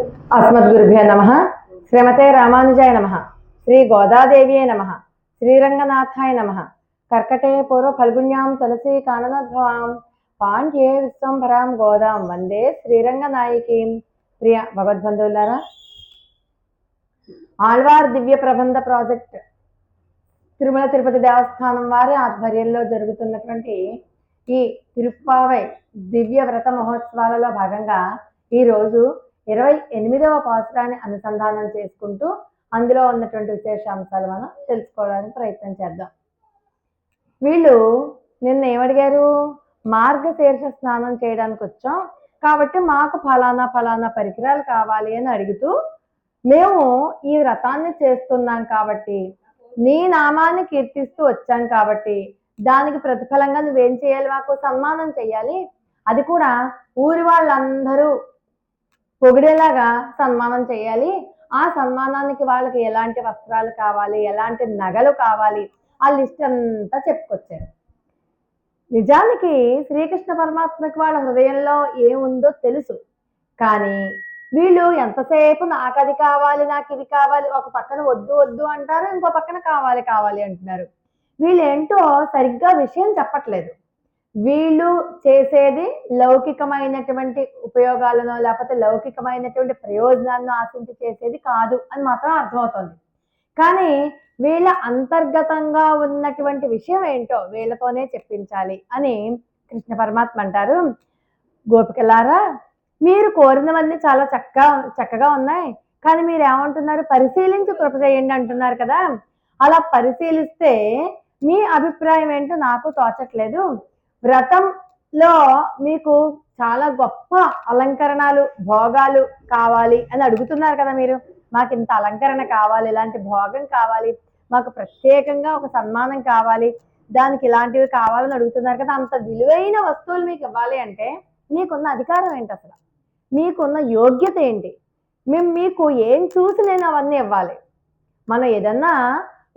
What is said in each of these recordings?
अस्मद्गुरुभ्यो नमः। श्रीमते रामानुजाय नमः। श्री गोदादेव्यै नमः। श्रीरंगनाथाय नमः। कर्कटे पूर्व फल्गुण्यां तुलसी काननोद्भवां पाण्ड्ये विश्वंभरां गोदां वंदे श्रीरंगनायकीं। प्रिय भगवद्बंधुవులారా, ఆళ్వార్ దివ్య ప్రబంధ ప్రాజెక్ట్ తిరుమల తిరుపతి దేవస్థానం వారి ఆధ్వర్యంలో జరుగుతున్నటువంటి ఈ తిరుప్పావై దివ్య వ్రత మహోత్సవాలలో భాగంగా ఈరోజు 28వ పాసురాన్ని అనుసంధానం చేసుకుంటూ అందులో ఉన్నటువంటి విశేషాంశాలు మనం తెలుసుకోవడానికి ప్రయత్నం చేద్దాం. వీళ్ళు నిన్న ఏమడిగారు? మార్గశీర్ష స్నానం చేయడానికి వచ్చాం కాబట్టి మాకు ఫలానా ఫలానా పరికరాలు కావాలి అని అడుగుతూ, మేము ఈ వ్రతాన్ని చేస్తున్నాం కాబట్టి, నీ నామాన్ని కీర్తిస్తూ వచ్చాం కాబట్టి దానికి ప్రతిఫలంగా నువ్వేం చేయాలి? మాకు సన్మానం చేయాలి, అది కూడా ఊరి వాళ్ళందరూ పొగిడేలాగా సన్మానం చేయాలి. ఆ సన్మానానికి వాళ్ళకి ఎలాంటి వస్త్రాలు కావాలి, ఎలాంటి నగలు కావాలి, ఆ లిస్ట్ అంతా చెప్పుకొచ్చారు. నిజానికి శ్రీకృష్ణ పరమాత్మకి వాళ్ళ హృదయంలో ఏముందో తెలుసు, కానీ వీళ్ళు ఎంతసేపు నాకు అది కావాలి, నాకు ఇది కావాలి, ఒక పక్కన వద్దు వద్దు అంటారు, ఇంకో పక్కన కావాలి కావాలి అంటున్నారు. వీళ్ళు ఏంటో సరిగ్గా విషయం చెప్పట్లేదు. వీళ్ళు చేసేది లౌకికమైనటువంటి ఉపయోగాలను లేకపోతే లౌకికమైనటువంటి ప్రయోజనాలను ఆశించి చేసేది కాదు అని మాత్రం అర్థమవుతుంది. కానీ వీళ్ళ అంతర్గతంగా ఉన్నటువంటి విషయం ఏంటో వీళ్ళతోనే చెప్పించాలి అని కృష్ణ పరమాత్మ అంటారు. గోపికలారా, మీరు కోరినవన్నీ చాలా చక్కగా ఉన్నాయి, కానీ మీరు ఏమంటున్నారు? పరిశీలించి కృప చేయండి అంటున్నారు కదా. అలా పరిశీలిస్తే మీ అభిప్రాయం ఏంటో నాకు తోచట్లేదు. వ్రతంలో మీకు చాలా గొప్ప అలంకరణలు, భోగాలు కావాలి అని అడుగుతున్నారు కదా. మీరు మాకు ఇంత అలంకరణ కావాలి, ఇలాంటి భోగం కావాలి, మాకు ప్రత్యేకంగా ఒక సన్మానం కావాలి, దానికి ఇలాంటివి కావాలని అడుగుతున్నారు కదా. అంత విలువైన వస్తువులు మీకు ఇవ్వాలి అంటే మీకున్న అధికారం ఏంటి? అసలు మీకున్న యోగ్యత ఏంటి? మీకు ఏం చూసి నేను అవన్నీ ఇవ్వాలి? మనం ఏదన్నా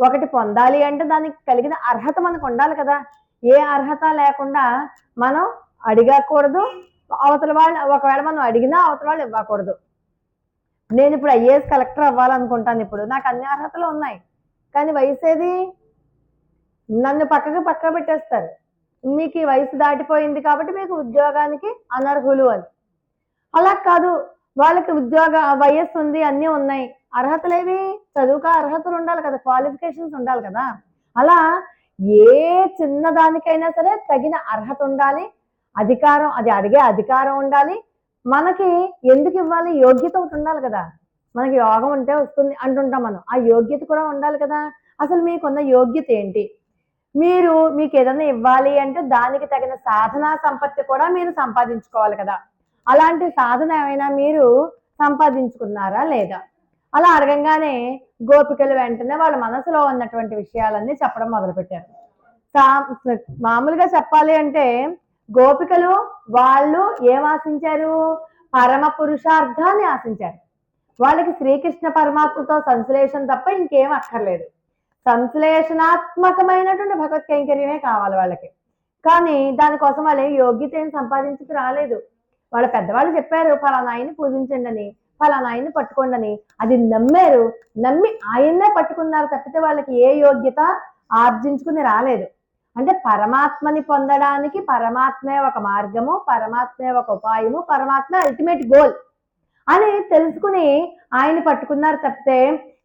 ఒకటి పొందాలి అంటే దానికి కలిగిన అర్హత మనకు ఉండాలి కదా. ఏ అర్హత లేకుండా మనం అడగకూడదు, అవతల వాళ్ళు ఒకవేళ మనం అడిగినా అవతల వాళ్ళు ఇవ్వకూడదు. నేను ఇప్పుడు ఐఏఎస్ కలెక్టర్ అవ్వాలనుకుంటాను, ఇప్పుడు నాకు అన్ని అర్హతలు ఉన్నాయి, కానీ వయసు ఏది? నన్ను పక్క పెట్టేస్తారు. మీకు ఈ వయసు దాటిపోయింది కాబట్టి మీకు ఉద్యోగానికి అనర్హులు అని. అలా కాదు, వాళ్ళకి ఉద్యోగ వయస్సు ఉంది, అన్నీ ఉన్నాయి, అర్హతలేవి? చదువుక అర్హతలు ఉండాలి కదా, క్వాలిఫికేషన్స్ ఉండాలి కదా. అలా ఏ చిన్నదానికైనా సరే తగిన అర్హత ఉండాలి, అధికారం, అది అడిగే అధికారం ఉండాలి. మనకి ఎందుకు ఇవ్వాలి? యోగ్యత ఒకటి ఉండాలి కదా. మనకి యోగం ఉంటే వస్తుంది అంటుంటాం మనం, ఆ యోగ్యత కూడా ఉండాలి కదా. అసలు మీకున్న యోగ్యత ఏంటి? మీకు ఏదైనా ఇవ్వాలి అంటే దానికి తగిన సాధనా సంపత్తి కూడా మీరు సంపాదించుకోవాలి కదా. అలాంటి సాధన ఏమైనా మీరు సంపాదించుకున్నారా లేదా? అలా అడగంగానే గోపికలు వెంటనే వాళ్ళ మనసులో ఉన్నటువంటి విషయాలన్నీ చెప్పడం మొదలుపెట్టారు. మామూలుగా చెప్పాలి అంటే గోపికలు వాళ్ళు ఏం ఆశించారు? పరమ పురుషార్థాన్ని ఆశించారు. వాళ్ళకి శ్రీకృష్ణ పరమాత్మతో సంశ్లేషణ తప్ప ఇంకేం అక్కర్లేదు. సంశ్లేషణాత్మకమైనటువంటి భగవత్ కైంకర్యమే కావాలి వాళ్ళకి. కానీ దానికోసం వాళ్ళు యోగ్యత ఏం సంపాదించుకు రాలేదు. వాళ్ళ పెద్దవాళ్ళు చెప్పారు, ఫలానా ఆయన్ని పూజించండి అని, ఫలానా ఆయన్ని పట్టుకోండి అని. అది నమ్మారు, నమ్మి ఆయన్నే పట్టుకున్నారు తప్పితే వాళ్ళకి ఏ యోగ్యత ఆర్జించుకుని రాలేదు. అంటే పరమాత్మని పొందడానికి పరమాత్మే ఒక మార్గము, పరమాత్మే ఒక ఉపాయము, పరమాత్మ అల్టిమేట్ గోల్ అని తెలుసుకుని ఆయన్ని పట్టుకున్నారు తప్పితే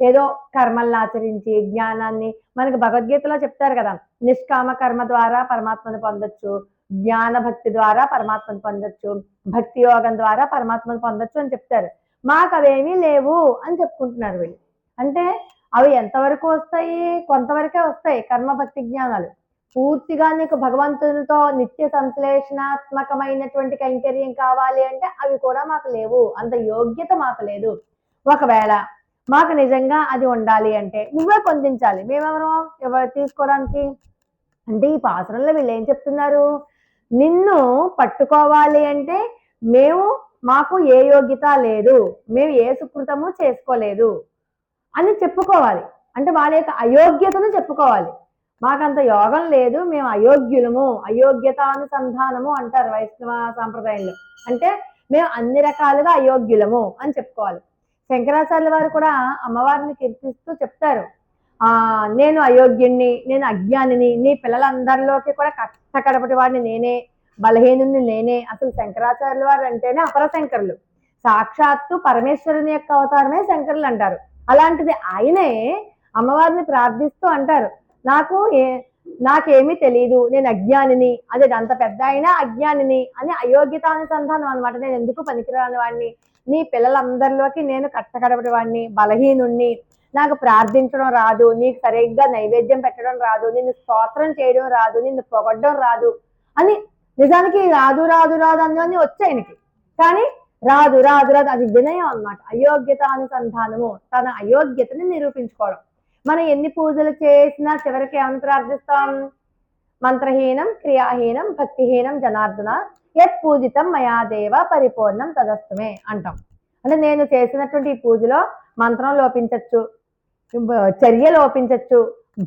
ఏదో కర్మల్ని ఆచరించి జ్ఞానాన్ని, మనకి భగవద్గీతలో చెప్తారు కదా, నిష్కామ కర్మ ద్వారా పరమాత్మను పొందొచ్చు, జ్ఞాన భక్తి ద్వారా పరమాత్మను పొందొచ్చు, భక్తి యోగం ద్వారా పరమాత్మను పొందొచ్చు అని చెప్తారు. మాకు అవేమీ లేవు అని చెప్పుకుంటున్నారు వీళ్ళు. అంటే అవి ఎంతవరకు వస్తాయి? కొంతవరకే వస్తాయి కర్మ భక్తి జ్ఞానాలు. పూర్తిగా నీకు భగవంతునితో నిత్య సంశ్లేషణాత్మకమైనటువంటి కైంకర్యం కావాలి అంటే అవి కూడా మాకు లేవు, అంత యోగ్యత మాకు లేదు. ఒకవేళ మాకు నిజంగా అది ఉండాలి అంటే నువ్వే పొందించాలి, మేమెవరు తీసుకోవడానికి? అంటే ఈ పాసురంలో వీళ్ళు ఏం చెప్తున్నారు? నిన్ను పట్టుకోవాలి అంటే మాకు ఏ యోగ్యత లేదు, మేము ఏ సుకృతము చేసుకోలేదు అని చెప్పుకోవాలి. అంటే వాళ్ళ యొక్క అయోగ్యతను చెప్పుకోవాలి. మాకంత యోగం లేదు, మేము అయోగ్యులము, అయోగ్యతానుసంధానము అంటారు వైష్ణవ సాంప్రదాయంలో. అంటే మేము అన్ని రకాలుగా అయోగ్యులము అని చెప్పుకోవాలి. శంకరాచార్యుల వారు కూడా అమ్మవారిని కీర్తిస్తూ చెప్తారు, నేను అయోగ్యుణ్ణి, నేను అజ్ఞానిని, నీ పిల్లలందరిలోకి కూడా కట్టకడపటి వాడిని నేనే, బలహీనుని నేనే. అసలు శంకరాచార్యుల వారు అంటేనే అపర శంకరులు, సాక్షాత్తు పరమేశ్వరుని యొక్క అవతారమే శంకరులు అంటారు. అలాంటిది ఆయనే అమ్మవారిని ప్రార్థిస్తూ అంటారు, నాకేమీ తెలియదు, నేను అజ్ఞానిని. అదే అంత పెద్ద అయినా అజ్ఞానిని అని అయోగ్యతానుసంధానం అనమాట. నేను ఎందుకు పనికిరాని వాడిని, నీ పిల్లలందరిలోకి నేను కట్టకడపటి వాడిని, బలహీనుణ్ణి, నాకు ప్రార్థించడం రాదు, నీకు సరిగ్గా నైవేద్యం పెట్టడం రాదు, నిన్ను స్తోత్రం చేయడం రాదు, నిన్ను పొగడ్డం రాదు అని. నిజానికి రాదు రాదు రాదు అన్నీ వచ్చాయనికి, కానీ రాదు రాదు రాదు అది వినయం అన్నమాట. అయోగ్యతానుసంధానము, తన అయోగ్యతని నిరూపించుకోవడం. మనం ఎన్ని పూజలు చేసినా చివరికి ఏమని ప్రార్థిస్తాం? మంత్రహీనం క్రియాహీనం భక్తిహీనం జనార్దన యత్ పూజితం మయా దేవ పరిపూర్ణం తదస్తుమే అంటాం. అంటే నేను చేసినటువంటి ఈ పూజలో మంత్రం లోపించవచ్చు, చర్య లోపించవచ్చు,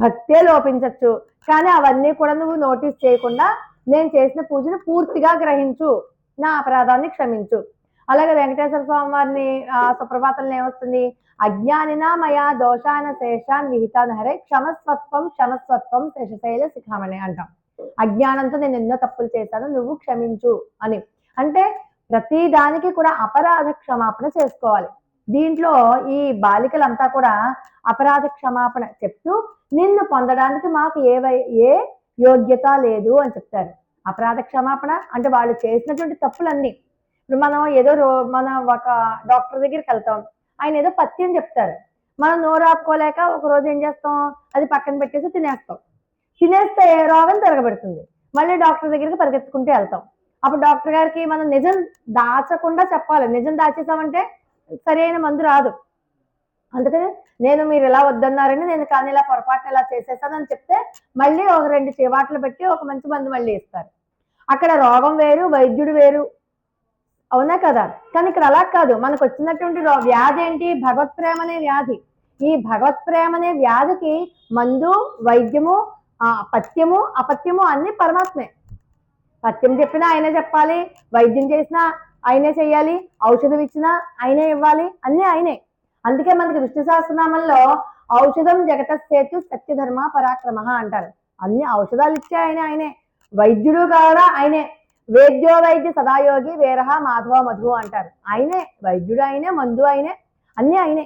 భక్తే లోపించవచ్చు, కానీ అవన్నీ కూడా నువ్వు నోటీస్ చేయకుండా నేను చేసిన పూజను పూర్తిగా గ్రహించు, నా అపరాధాన్ని క్షమించు. అలాగే వెంకటేశ్వర స్వామి వారిని సుప్రభాతంలో ఏమొస్తుంది? అజ్ఞానినా మయా దోషాన శేషాన్ విహితాన్ హరే క్షమస్వత్వం క్షమస్వత్వం శేషశైల శిఖామణి అంటాం. అజ్ఞానంతో నేను ఎన్నో తప్పులు చేశాను, నువ్వు క్షమించు అని. అంటే ప్రతి దానికి కూడా అపరాధ క్షమాపణ చేసుకోవాలి. దీంట్లో ఈ బాలికలంతా కూడా అపరాధ క్షమాపణ చెప్తూ నిన్ను పొందడానికి మాకు ఏ యోగ్యత లేదు అని చెప్తారు. అపరాధ క్షమాపణ అంటే వాళ్ళు చేసినటువంటి తప్పులన్నీ. ఇప్పుడు మనం మనం ఒక డాక్టర్ దగ్గరికి వెళ్తాం, ఆయన ఏదో పథ్యం చెప్తారు, మనం నోరు ఆపుకోలేక ఒక రోజు ఏం చేస్తాం, అది పక్కన పెట్టేసి తినేస్తే రోగం తిరగబెడుతుంది. మళ్ళీ డాక్టర్ దగ్గరికి పరిగెత్తుకుంటూ వెళ్తాం. అప్పుడు డాక్టర్ గారికి మనం నిజం దాచకుండా చెప్పాలి. నిజం దాచేసామంటే సరైన మందు రాదు. అందుకని మీరు ఇలా వద్దన్నారని నేను కానీ ఇలా పొరపాటున ఇలా చేసేసానని చెప్తే మళ్ళీ ఒక 2 చివాట్లు పెట్టి ఒక మంచి మందు మళ్ళీ ఇస్తారు. అక్కడ రోగం వేరు, వైద్యుడు వేరు, అవునా కదా? కానీ ఇక్కడ అలా కాదు. మనకు వచ్చినటువంటి వ్యాధి ఏంటి? భగవత్ ప్రేమ అనే వ్యాధి. ఈ భగవత్ ప్రేమ అనే వ్యాధికి మందు, వైద్యము, పథ్యము, అపథ్యము అన్ని పరమాత్మే. పథ్యం చెప్పినా ఆయనే చెప్పాలి, వైద్యం చేసినా ఆయనే చెయ్యాలి, ఔషధం ఇచ్చినా ఆయనే ఇవ్వాలి, అన్నీ ఆయనే. అందుకే మనకి విష్ణు సహస్రనామంలో ఔషధం జగతస్సేతు సత్యధర్మ పరాక్రమ అంటారు. అన్ని ఔషధాలు ఇచ్చే ఆయనే. వైద్యుడు కూడా ఆయనే. వేద్యో వైద్య సదాయోగి వేరహ మాధవ మధు అంటారు. ఆయనే వైద్యుడు, ఆయనే మందు, ఆయనే, అన్నీ ఆయనే.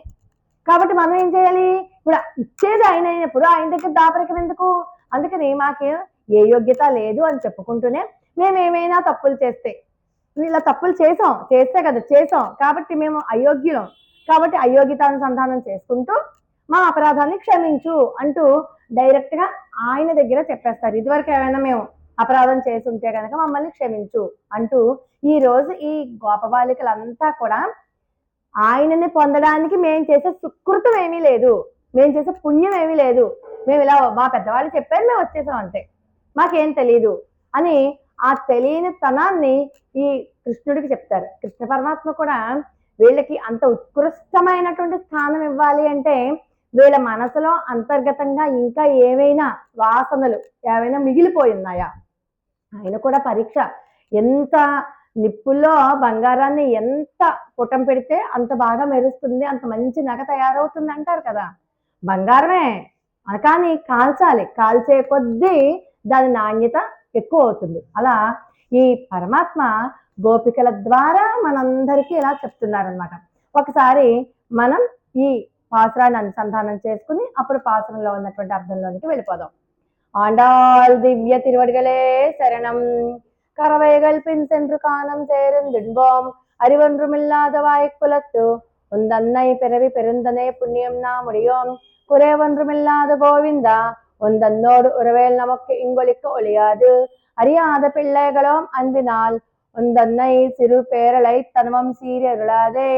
కాబట్టి మనం ఏం చేయాలి? ఇప్పుడు ఇచ్చేది ఆయన అయినప్పుడు ఆయన దగ్గర దాపరికం ఎందుకు? అందుకని మాకే ఏ యోగ్యత లేదు అని చెప్పుకుంటూనే మేము ఏమైనా తప్పులు చేస్తే, ఇలా తప్పులు చేస్తే కదా చేసాం కాబట్టి మేము అయోగ్యులం, కాబట్టి అయోగ్యతానుసంధానం చేసుకుంటూ మా అపరాధాన్ని క్షమించు అంటూ డైరెక్ట్ గా ఆయన దగ్గర చెప్పేస్తారు. ఇదివరకు ఏమైనా మేము అపరాధం చేసి ఉంటే కనుక మమ్మల్ని క్షమించు అంటూ ఈ రోజు ఈ గోపబాలికలంతా కూడా ఆయనని పొందడానికి మేము చేసే సుకృతం ఏమీ లేదు, మేము చేసే పుణ్యం ఏమీ లేదు, మేము ఇలా మా పెద్దవాళ్ళు చెప్పారు మేము వచ్చేసాం అంతే, మాకేం తెలియదు అని ఆ తెలియని తనాన్ని ఈ కృష్ణుడికి చెప్తారు. కృష్ణ పరమాత్మ కూడా వీళ్ళకి అంత ఉత్కృష్టమైనటువంటి స్థానం ఇవ్వాలి అంటే వీళ్ళ మనసులో అంతర్గతంగా ఇంకా ఏమైనా వాసనలు ఏమైనా మిగిలిపోయి ఉన్నాయా? ఆయన కూడా పరీక్ష. ఎంత నిప్పుల్లో బంగారాన్ని ఎంత పుటం పెడితే అంత బాగా మెరుస్తుంది, అంత మంచి నగ తయారవుతుంది అంటారు కదా. బంగారమే కానీ కాల్చాలి, కాల్చే కొద్దీ దాని నాణ్యత ఎక్కువ అవుతుంది. అలా ఈ పరమాత్మ గోపికల ద్వారా మనందరికీ ఇలా చెప్తున్నారనమాట. ఒకసారి మనం ఈ పాసురాన్ని అనుసంధానం చేసుకుని అప్పుడు పాసురంలో ఉన్నటువంటి అర్థంలోనికి వెళ్ళిపోదాం. ஆண்டாள் திவ்ய திருவடிகளே சரணம். கரவைகள் பின் சென்று காணம் சேர்ந்தின்போம் அறிவொன்றுமில்லாத வாய்க்குலத்து உந்தன்னை பிறவி பெருந்தனே புண்ணியம் நாம் முடியோம் குறைவொன்றுமில்லாத கோவிந்தா உந்தன்னோடு உறவேல் நமக்கு இங்கொலிக்க ஒளியாது அறியாத பிள்ளைகளோம் அன்பினால் உந்தன்னை சிறு பேரலை தனமம் சீரருளாதே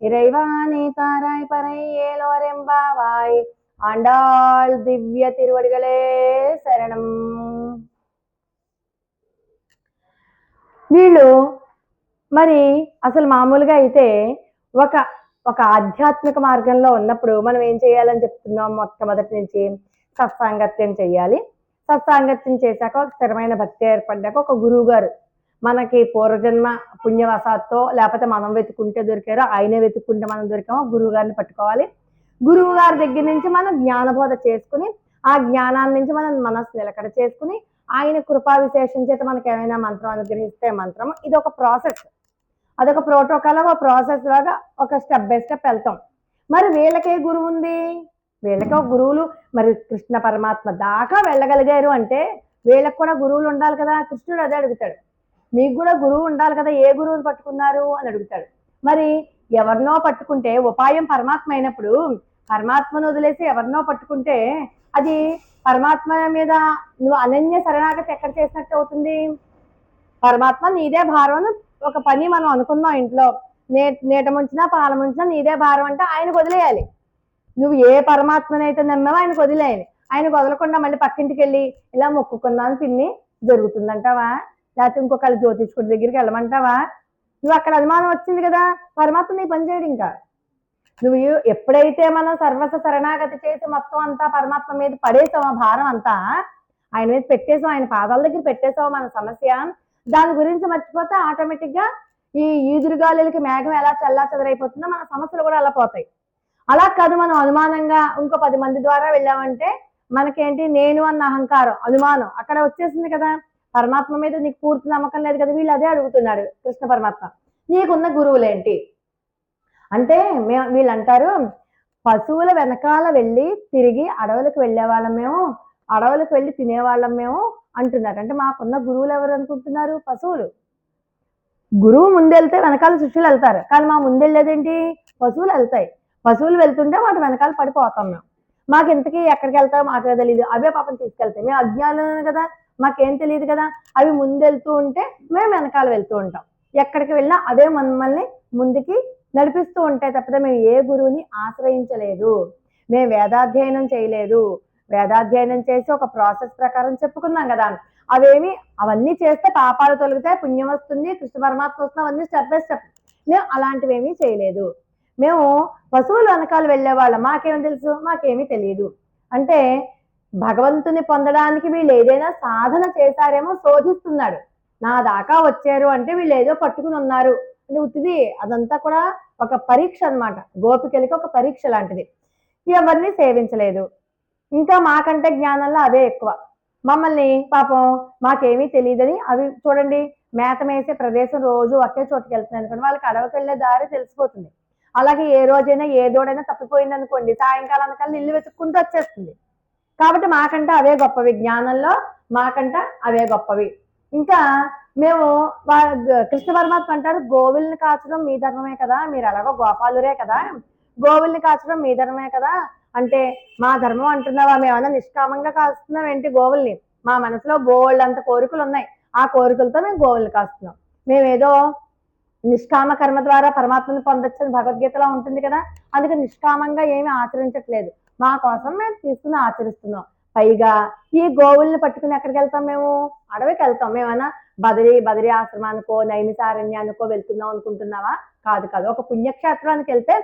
இறைவானே தாராய் பறை ஏலோரெம்பாவாய். ఆండాళ్ దివ్య తిరువడిగలే శరణం. వీళ్ళు మరి అసలు మామూలుగా అయితే ఒక ఆధ్యాత్మిక మార్గంలో ఉన్నప్పుడు మనం ఏం చేయాలని చెప్తున్నాం? మొట్టమొదటి నుంచి సత్సాంగత్యం చేయాలి. సత్సాంగత్యం చేశాక ఒక స్థిరమైన భక్తి ఏర్పడ్డాక ఒక గురువు గారు మనకి పూర్వజన్మ పుణ్యవశాత్తో లేకపోతే మనం వెతుకుంటే దొరికారో, ఆయనే వెతుక్కుంటే మనం దొరికామో గురువు గారిని పట్టుకోవాలి. గురువు గారి దగ్గర నుంచి మనం జ్ఞానబోధ చేసుకుని, ఆ జ్ఞానాన్ని నుంచి మనం మనసు నిలకడ చేసుకుని, ఆయన కృపా విశేషం చేత మనకి ఏమైనా మంత్రం అనుగ్రహిస్తే మంత్రం. ఇది ఒక ప్రాసెస్, అదొక ప్రోటోకాల్, ఒక ప్రాసెస్ లాగా ఒక స్టెప్ బై స్టెప్ వెళ్తాం. మరి వీళ్ళకే గురువు ఉంది, వీళ్ళకి ఒక గురువులు మరి కృష్ణ పరమాత్మ దాకా వెళ్ళగలిగారు అంటే వీళ్ళకి కూడా గురువులు ఉండాలి కదా. కృష్ణుడు అదే అడుగుతాడు, మీకు కూడా గురువు ఉండాలి కదా, ఏ గురువుని పట్టుకున్నారు అని అడుగుతాడు. మరి ఎవరినో పట్టుకుంటే ఉపాయం పరమాత్మ అయినప్పుడు పరమాత్మను వదిలేసి ఎవరినో పట్టుకుంటే అది పరమాత్మ మీద నువ్వు అనన్య శరణాగతి ఎక్కడ చేసినట్టు అవుతుంది. పరమాత్మ నీదే భారం అని ఒక పని మనం అనుకున్నాం ఇంట్లో, నీట ముంచినా పాల ముంచినా నీదే భారం అంటే ఆయనకు వదిలేయాలి. నువ్వు ఏ పరమాత్మనైతే నమ్మావో ఆయనకు వదిలేయాలి. ఆయనకు వదలకుండా మళ్ళీ పక్కింటికి వెళ్ళి ఇలా మొక్కుకున్నాను పిన్ని జరుగుతుందంటావా, లేకపోతే ఇంకొకళ్ళు జ్యోతిష్కుడి దగ్గరికి వెళ్ళమంటావా? నువ్వు అక్కడ అనుమానం వచ్చింది కదా, పరమాత్మ నీ పని చేయడు. ఇంకా నువ్వు ఎప్పుడైతే మనం సర్వస్వ శరణాగతి చేసి మొత్తం అంతా పరమాత్మ మీద పడేసావు, ఆ భారం అంతా ఆయన మీద పెట్టేసాం, ఆయన పాదాల దగ్గర పెట్టేసావు మన సమస్య, దాని గురించి మర్చిపోతే ఆటోమేటిక్ గా ఈ ఈదురుగాలులకి మేఘం ఎలా చల్లా చెదరైపోతుందో మన సమస్యలు కూడా అలా పోతాయి. అలా కాదు, మనం అనుమానంగా ఇంకో 10 మంది ద్వారా వెళ్ళామంటే మనకేంటి, నేను అన్న అహంకారం అనుమానం అక్కడ వచ్చేసింది కదా. పరమాత్మ మీద నీకు పూర్తి నమ్మకం లేదు కదా. వీళ్ళు అదే అడుగుతున్నాడు కృష్ణ పరమాత్మ, నీకున్న గురువులేంటి అంటే. వీళ్ళు అంటారు, పశువుల వెనకాల వెళ్ళి తిరిగి అడవులకు వెళ్ళేవాళ్ళం మేము, అడవులకు వెళ్ళి తినేవాళ్ళం మేము అంటున్నారు. అంటే మాకున్న గురువులు ఎవరు అనుకుంటున్నారు? పశువులు. గురువు ముందెళ్తే వెనకాల శిష్యులు వెళ్తారు, కానీ మా ముందెళ్ళేదేంటి, పశువులు వెళ్తాయి. పశువులు వెళ్తుంటే వాటి వెనకాల పడిపోతాం మేము. మాకు ఇంతకీ ఎక్కడికి వెళ్తామో మాకే తెలియదు, అవే పాపం తీసుకెళ్తాయి. మేము అజ్ఞానం కదా, మాకేం తెలియదు కదా. అవి ముందెళ్తూ ఉంటే మేము వెనకాల వెళ్తూ ఉంటాం. ఎక్కడికి వెళ్ళినా అవే మమ్మల్ని ముందుకి నడిపిస్తూ ఉంటాయి తప్పితే మేము ఏ గురువుని ఆశ్రయించలేదు, మేము వేదాధ్యయనం చేయలేదు. వేదాధ్యయనం చేసి ఒక ప్రాసెస్ ప్రకారం చెప్పుకున్నాం కదా, అవన్నీ చేస్తే పాపాలు తొలగితే పుణ్యం వస్తుంది, కృష్ణ పరమాత్మ వస్తుంది, అవన్నీ స్టెప్ బై స్టెప్. మేము అలాంటివి ఏమీ చేయలేదు. మేము పశువులు వెనకాల వెళ్ళేవాళ్ళం, మాకేం తెలుసు, మాకేమీ తెలియదు. అంటే భగవంతుని పొందడానికి వీళ్ళు ఏదైనా సాధన చేశారేమో శోధిస్తున్నాడు. నా దాకా వచ్చారు అంటే వీళ్ళు ఏదో పట్టుకుని ఉన్నారు అంటే ఉత్తిది. అదంతా కూడా ఒక పరీక్ష అనమాట, గోపికలకి ఒక పరీక్ష లాంటిది. ఎవరిని సేవించలేదు. ఇంకా మాకంటే జ్ఞానంలో అదే ఎక్కువ. మమ్మల్ని పాపం మాకేమీ తెలియదని అవి చూడండి, మేత మేసే ప్రదేశం రోజు ఒకే చోటుకి వెళ్తున్నాయి అనుకోండి, వాళ్ళకి అడవికి వెళ్ళే దారి తెలిసిపోతుంది. అలాగే ఏ రోజైనా ఏ దూడైనా తప్పిపోయింది అనుకోండి, సాయంకాలానికల్లా ఇల్లు వెతుక్కుంటూ వచ్చేస్తుంది. కాబట్టి మాకంట అవే గొప్పవి, జ్ఞానంలో మాకంట అవే గొప్పవి. ఇంకా మేము కృష్ణ పరమాత్మ అంటారు, గోవుల్ని కాచడం మీ ధర్మమే కదా, మీరు ఎలాగో గోపాలురే కదా, గోవుల్ని కాచడం మీ ధర్మమే కదా అంటే మా ధర్మం అంటున్నావా, మేమన్నా నిష్కామంగా కాస్తున్నాం ఏంటి గోవుల్ని? మా మనసులో బోళ్ళంత కోరికలు ఉన్నాయి, ఆ కోరికలతో మేము గోవుల్ని కాస్తున్నాం. మేమేదో నిష్కామ కర్మ ద్వారా పరమాత్మని పొందొచ్చని భగవద్గీతలో ఉంటుంది కదా, అందుకే నిష్కామంగా ఏమి ఆచరించట్లేదు, మా కోసం మేము తీసుకుని ఆచరిస్తున్నాం. పైగా ఈ గోవుల్ని పట్టుకుని ఎక్కడికి వెళ్తాం, మేము అడవికి వెళ్తాం. మేమన్నా బదరి ఆశ్రమానికో నైమిసారణ్యానికో వెళ్తున్నాం అనుకుంటున్నావా? కాదు కాదు. ఒక పుణ్యక్షేత్రానికి వెళ్తే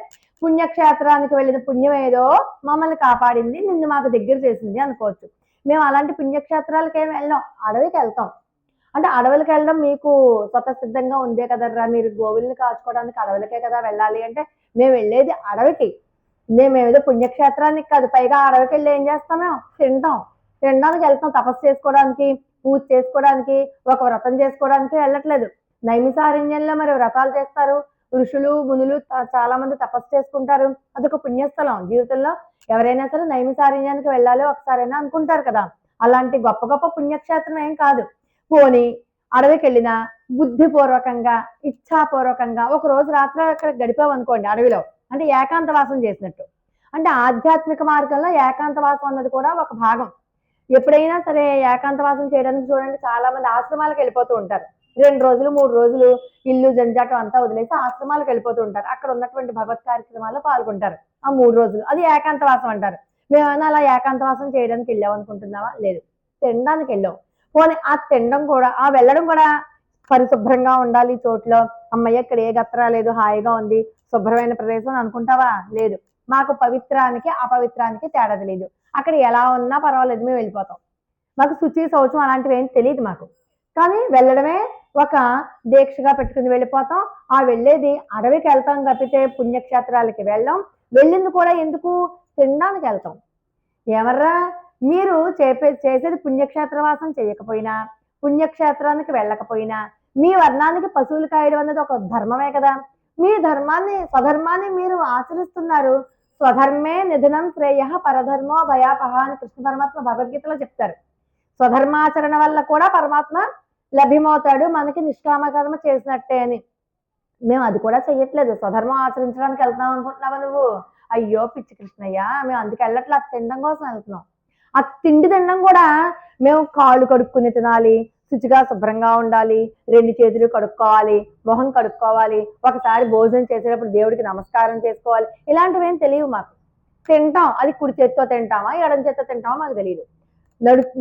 పుణ్యక్షేత్రానికి వెళ్ళిన పుణ్యం ఏదో మమ్మల్ని కాపాడింది, నిన్ను మాకు దగ్గర చేసింది అనుకోవచ్చు. మేము అలాంటి పుణ్యక్షేత్రాలకి ఏమి వెళ్ళాం, అడవికి వెళ్తాం. అంటే అడవులకు వెళ్ళడం మీకు స్వతసిద్ధంగా ఉందే కదర్రా, మీరు గోవుల్ని కాచుకోవడానికి అడవులకే కదా వెళ్ళాలి అంటే మేము వెళ్ళేది అడవికి, మేమేదో పుణ్యక్షేత్రానికి కాదు. పైగా అడవికి వెళ్ళి ఏం చేస్తామో తినడానికి వెళ్తాం, తపస్సు చేసుకోవడానికి, పూజ చేసుకోవడానికి, ఒక వ్రతం చేసుకోవడానికి వెళ్ళట్లేదు. నైమిసారణ్యంలో మరి వ్రతాలు చేస్తారు, ఋషులు మునులు చాలా మంది తపస్సు చేసుకుంటారు, అదొక పుణ్యస్థలం. జీవితంలో ఎవరైనా సరే నైమిసారణ్యానికి వెళ్ళాలి ఒకసారైనా అనుకుంటారు కదా, అలాంటి గొప్ప గొప్ప పుణ్యక్షేత్రం ఏం కాదు. పోని అడవికి వెళ్ళినా బుద్ధిపూర్వకంగా ఇచ్ఛాపూర్వకంగా ఒక రోజు రాత్రి అక్కడ గడిపామనుకోండి అడవిలో, అంటే ఏకాంతవాసం చేసినట్టు. అంటే ఆధ్యాత్మిక మార్గంలో ఏకాంతవాసం అన్నది కూడా ఒక భాగం. ఎప్పుడైనా సరే ఏకాంతవాసం చేయడానికి చూడండి, చాలా మంది ఆశ్రమాలకు వెళ్ళిపోతూ ఉంటారు. 2 రోజులు 3 రోజులు ఇల్లు జంజాటం అంతా వదిలేసి ఆశ్రమాలకు వెళ్ళిపోతూ ఉంటారు. అక్కడ ఉన్నటువంటి భగవత్ కార్యక్రమాల్లో పాల్గొంటారు ఆ 3 రోజులు. అది ఏకాంతవాసం అంటారు. మేమైనా అలా ఏకాంతవాసం చేయడానికి వెళ్ళాం అనుకుంటున్నావా? లేదు, తినడానికి వెళ్ళాం. పోనీ ఆ తినడం కూడా, ఆ వెళ్ళడం కూడా పరిశుభ్రంగా ఉండాలి చోట్లో, అమ్మయ్య ఇక్కడ ఏ గత్రా లేదు, హాయిగా ఉంది, శుభ్రమైన ప్రదేశం అనుకుంటావా? లేదు. మాకు పవిత్రానికి అపవిత్రానికి తేడా తెలియదు. అక్కడ ఎలా ఉన్నా పర్వాలేదు, మేము వెళ్ళిపోతాం. మాకు శుచి శౌచం అలాంటివి ఏం తెలియదు మాకు. కానీ వెళ్ళడమే ఒక దీక్షగా పెట్టుకుని వెళ్ళిపోతాం. ఆ వెళ్ళేది అడవికి వెళ్తాం తప్పితే పుణ్యక్షేత్రాలకి వెళ్ళాం. వెళ్ళింది కూడా ఎందుకు? తినడానికి వెళ్తాం. ఎవర్రా మీరు చేసేది పుణ్యక్షేత్ర వాసం చేయకపోయినా, పుణ్యక్షేత్రానికి వెళ్ళకపోయినా, మీ వర్ణానికి పశువులు కాయడం అనేది ఒక ధర్మమే కదా. మీ స్వధర్మాన్ని మీరు ఆచరిస్తున్నారు. స్వధర్మే నిధనం శ్రేయ పరధర్మో భయాపహ అని కృష్ణ పరమాత్మ భగవద్గీతలో చెప్తారు. స్వధర్మాచరణ వల్ల కూడా పరమాత్మ లభ్యమవుతాడు మనకి నిష్కామ కర్మ చేసినట్టే అని. మేము అది కూడా చెయ్యట్లేదు. స్వధర్మం ఆచరించడానికి వెళ్తున్నాం అనుకుంటున్నావా నువ్వు? అయ్యో పిచ్చి కృష్ణయ్య, మేము అందుకు వెళ్ళట్లే, అది తినడం కోసం వెళ్తున్నాం. ఆ తిండి తినడం కూడా మేము కాళ్ళు కడుక్కుని తినాలి, శుచిగా శుభ్రంగా ఉండాలి, 2 చేతులు కడుక్కోవాలి, మొహం కడుక్కోవాలి, ఒకసారి భోజనం చేసేటప్పుడు దేవుడికి నమస్కారం చేసుకోవాలి. ఇలాంటివి ఏం తెలియవు మాకు. తింటాం, అది కుడి చేత్తో తింటామా ఎడం చేత్తో తింటామా మాకు తెలియదు.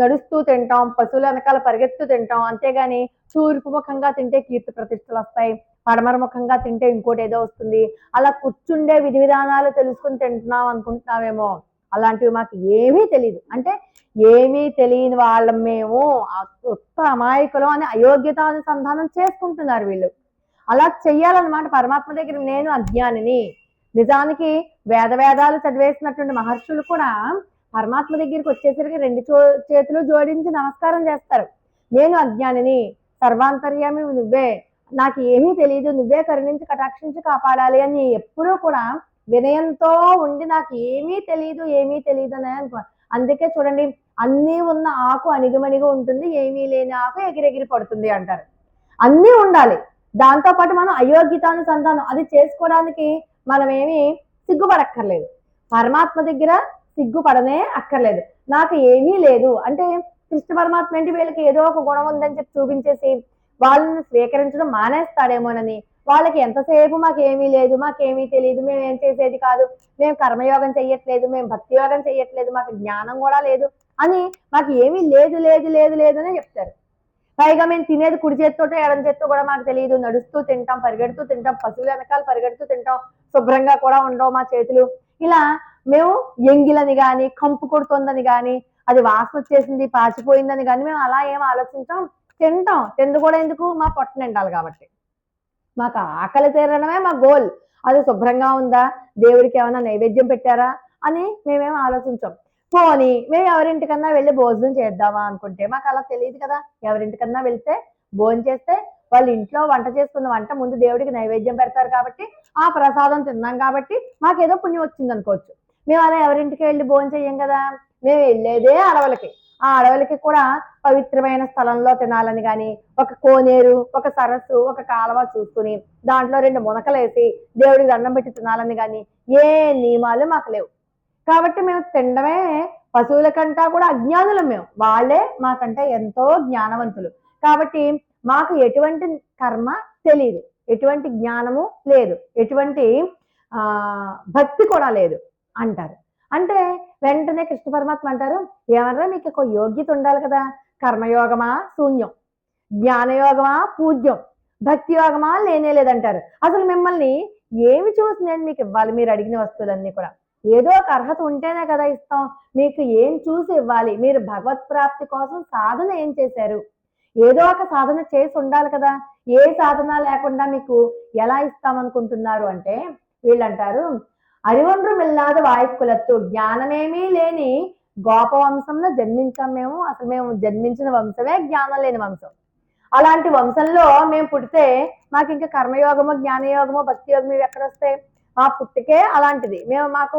నడుస్తూ తింటాం, పశువుల వెనకాల పరిగెత్తు తింటాం. అంతేగాని తూర్పు ముఖంగా తింటే కీర్తి ప్రతిష్టలు వస్తాయి, పడమర ముఖంగా తింటే ఇంకోటి ఏదో వస్తుంది, అలా కూర్చుండే విధి విధానాలు తెలుసుకుని తింటున్నాం అనుకుంటున్నామేమో. అలాంటివి మాకు ఏమీ తెలియదు. అంటే ఏమీ తెలియని వాళ్ళం మేము, ఉత్త అమాయకులు అని అయోగ్యతానుసంధానం చేసుకుంటున్నారు వీళ్ళు. అలా చెయ్యాలన్నమాట. పరమాత్మ దగ్గర నేను అజ్ఞానిని. నిజానికి వేదాలు చదివేసినటువంటి మహర్షులు కూడా పరమాత్మ దగ్గరికి వచ్చేసరికి 2 చేతులు జోడించి నమస్కారం చేస్తారు. నేను అజ్ఞానిని, సర్వాంతర్యామి నువ్వే, నాకు ఏమీ తెలియదు, నువ్వే కరుణించి కటాక్షించి కాపాడాలి అని ఎప్పుడూ కూడా వినయంతో ఉండి నాకు ఏమీ తెలియదు అని అనుకో. అందుకే చూడండి, అన్నీ ఉన్న ఆకు అణిగిమణిగి ఉంటుంది, ఏమీ లేని ఆకు ఎగిరెగిరి పడుతుంది అంటారు. అన్నీ ఉండాలి. దాంతోపాటు మనం అయోగ్యతానుసంధానం అది చేసుకోవడానికి మనమేమి సిగ్గుపడక్కర్లేదు. పరమాత్మ దగ్గర సిగ్గుపడనే అక్కర్లేదు. నాకు ఏమీ లేదు అంటే కృష్ణ పరమాత్మ ఏంటి, వీళ్ళకి ఏదో ఒక గుణం ఉందని చెప్పి చూపించేసి వాళ్ళని స్వీకరించడం మానేస్తాడేమోనని, వాళ్ళకి ఎంతసేపు మాకేమీ లేదు, మాకేమీ తెలియదు, మేము ఏం చేసేది కాదు, మేము కర్మయోగం చెయ్యట్లేదు, మేము భక్తి యోగం చెయ్యట్లేదు, మాకు జ్ఞానం కూడా లేదు అని, మాకు ఏమీ లేదు అని చెప్తారు. పైగా మేము తినేది కుడి చేతితోటో ఎడం చేత్తో కూడా మాకు తెలియదు, నడుస్తూ తింటాం, పరిగెడుతూ తింటాం, పశువుల వెనకాల పరిగెడుతూ తింటాం, శుభ్రంగా కూడా ఉండవు మా చేతులు. ఇలా మేము ఎంగిలని కానీ, కంపు కొడుతుందని కానీ, అది వాసన వచ్చేసింది పాచిపోయిందని కానీ మేము అలా ఏం ఆలోచించాం. తింటాం, తిండి కూడా ఎందుకు, మా పొట్ట నిండాలి కాబట్టి. మాకు ఆకలి తీరడమే మా గోల్. అది శుభ్రంగా ఉందా, దేవుడికి ఏమైనా నైవేద్యం పెట్టారా అని మేమేం ఆలోచించాం. పోనీ మేము ఎవరింటికన్నా వెళ్ళి భోజనం చేద్దామా అనుకుంటే మాకు అలా తెలియదు కదా. ఎవరింటికన్నా వెళ్తే భోజనం చేస్తే వాళ్ళు ఇంట్లో వంట చేసుకున్న వంట ముందు దేవుడికి నైవేద్యం పెడతారు కాబట్టి ఆ ప్రసాదం తిన్నాం కాబట్టి మాకేదో పుణ్యం వచ్చింది అనుకోవచ్చు. మేము అలా ఎవరింటికి వెళ్ళి భోజనం చెయ్యం కదా. మేము వెళ్ళేదే అడవులకి. ఆ అడవులకి కూడా పవిత్రమైన స్థలంలో తినాలని కానీ, ఒక కోనేరు, ఒక సరస్సు, ఒక కాలువ చూసుకుని దాంట్లో 2 మునకలు వేసి దేవుడికి దండం పెట్టి తినాలని కానీ ఏ నియమాలు మాకు లేవు. కాబట్టి మేము తినడమే. పశువుల కంటా కూడా అజ్ఞానులం మేము, వాళ్ళే మాకంటే ఎంతో జ్ఞానవంతులు. కాబట్టి మాకు ఎటువంటి కర్మ తెలియదు, ఎటువంటి జ్ఞానము లేదు, ఎటువంటి భక్తి కూడా లేదు అంటారు. అంటే వెంటనే కృష్ణ పరమాత్మ అంటారు, ఏమన్నా మీకు ఒక యోగ్యత ఉండాలి కదా. కర్మయోగమా శూన్యం, జ్ఞానయోగమా పూజ్యం, భక్తి యోగమా లేనే లేదంటారు. అసలు మిమ్మల్ని ఏమి చూసి నేను మీకు ఇవ్వాలి? మీరు అడిగిన వస్తువులన్నీ కూడా ఏదో ఒక అర్హత ఉంటేనే కదా ఇస్తాం. మీకు ఏం చూసి ఇవ్వాలి? మీరు భగవత్ ప్రాప్తి కోసం సాధన ఏం చేశారు? ఏదో ఒక సాధన చేసి ఉండాలి కదా. ఏ సాధన లేకుండా మీకు ఎలా ఇస్తామనుకుంటున్నారు అంటే వీళ్ళంటారు, అరివొండ్రుమిల్లాద వాయుకులత్తు, జ్ఞానమేమీ లేని గోపవంశంలో జన్మించాం మేము. అసలు మేము జన్మించిన వంశమే జ్ఞానం లేని వంశం. అలాంటి వంశంలో మేము పుడితే మాకు ఇంకా కర్మయోగము, జ్ఞానయోగము, భక్తి యోగము ఇవి ఎక్కడ వస్తాయి? మా పుట్టికే అలాంటిది. మాకు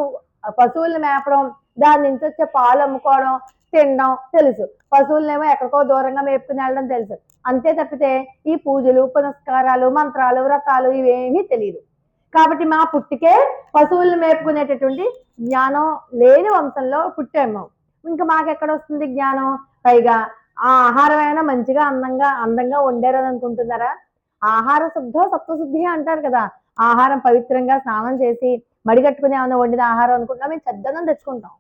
పశువుల్ని మేపడం, దాని నుంచి వచ్చే పాలు అమ్ముకోవడం, తినడం తెలుసు. పశువులనేమో ఎక్కడికో దూరంగా మేపుకుని వెళ్ళడం తెలుసు. అంతే తప్పితే ఈ పూజలు, పునస్కారాలు, మంత్రాలు, వ్రతాలు ఇవేమీ తెలియదు. కాబట్టి మా పుట్టికే పశువుల్ని మేపుకునేటటువంటి జ్ఞానం లేని వంశంలో పుట్టాము. ఇంకా మాకెక్కడ వస్తుంది జ్ఞానం? పైగా ఆ ఆహారం అయినా మంచిగా అందంగా వండారని అనుకుంటున్నారా? ఆహార శుద్ధో సత్వశుద్ధి అంటారు కదా. ఆహారం పవిత్రంగా స్నానం చేసి మడిగట్టుకుని ఏమైనా వండిన ఆహారం అనుకుంటున్నా మేము చెద్దన్నం తెచ్చుకుంటాం.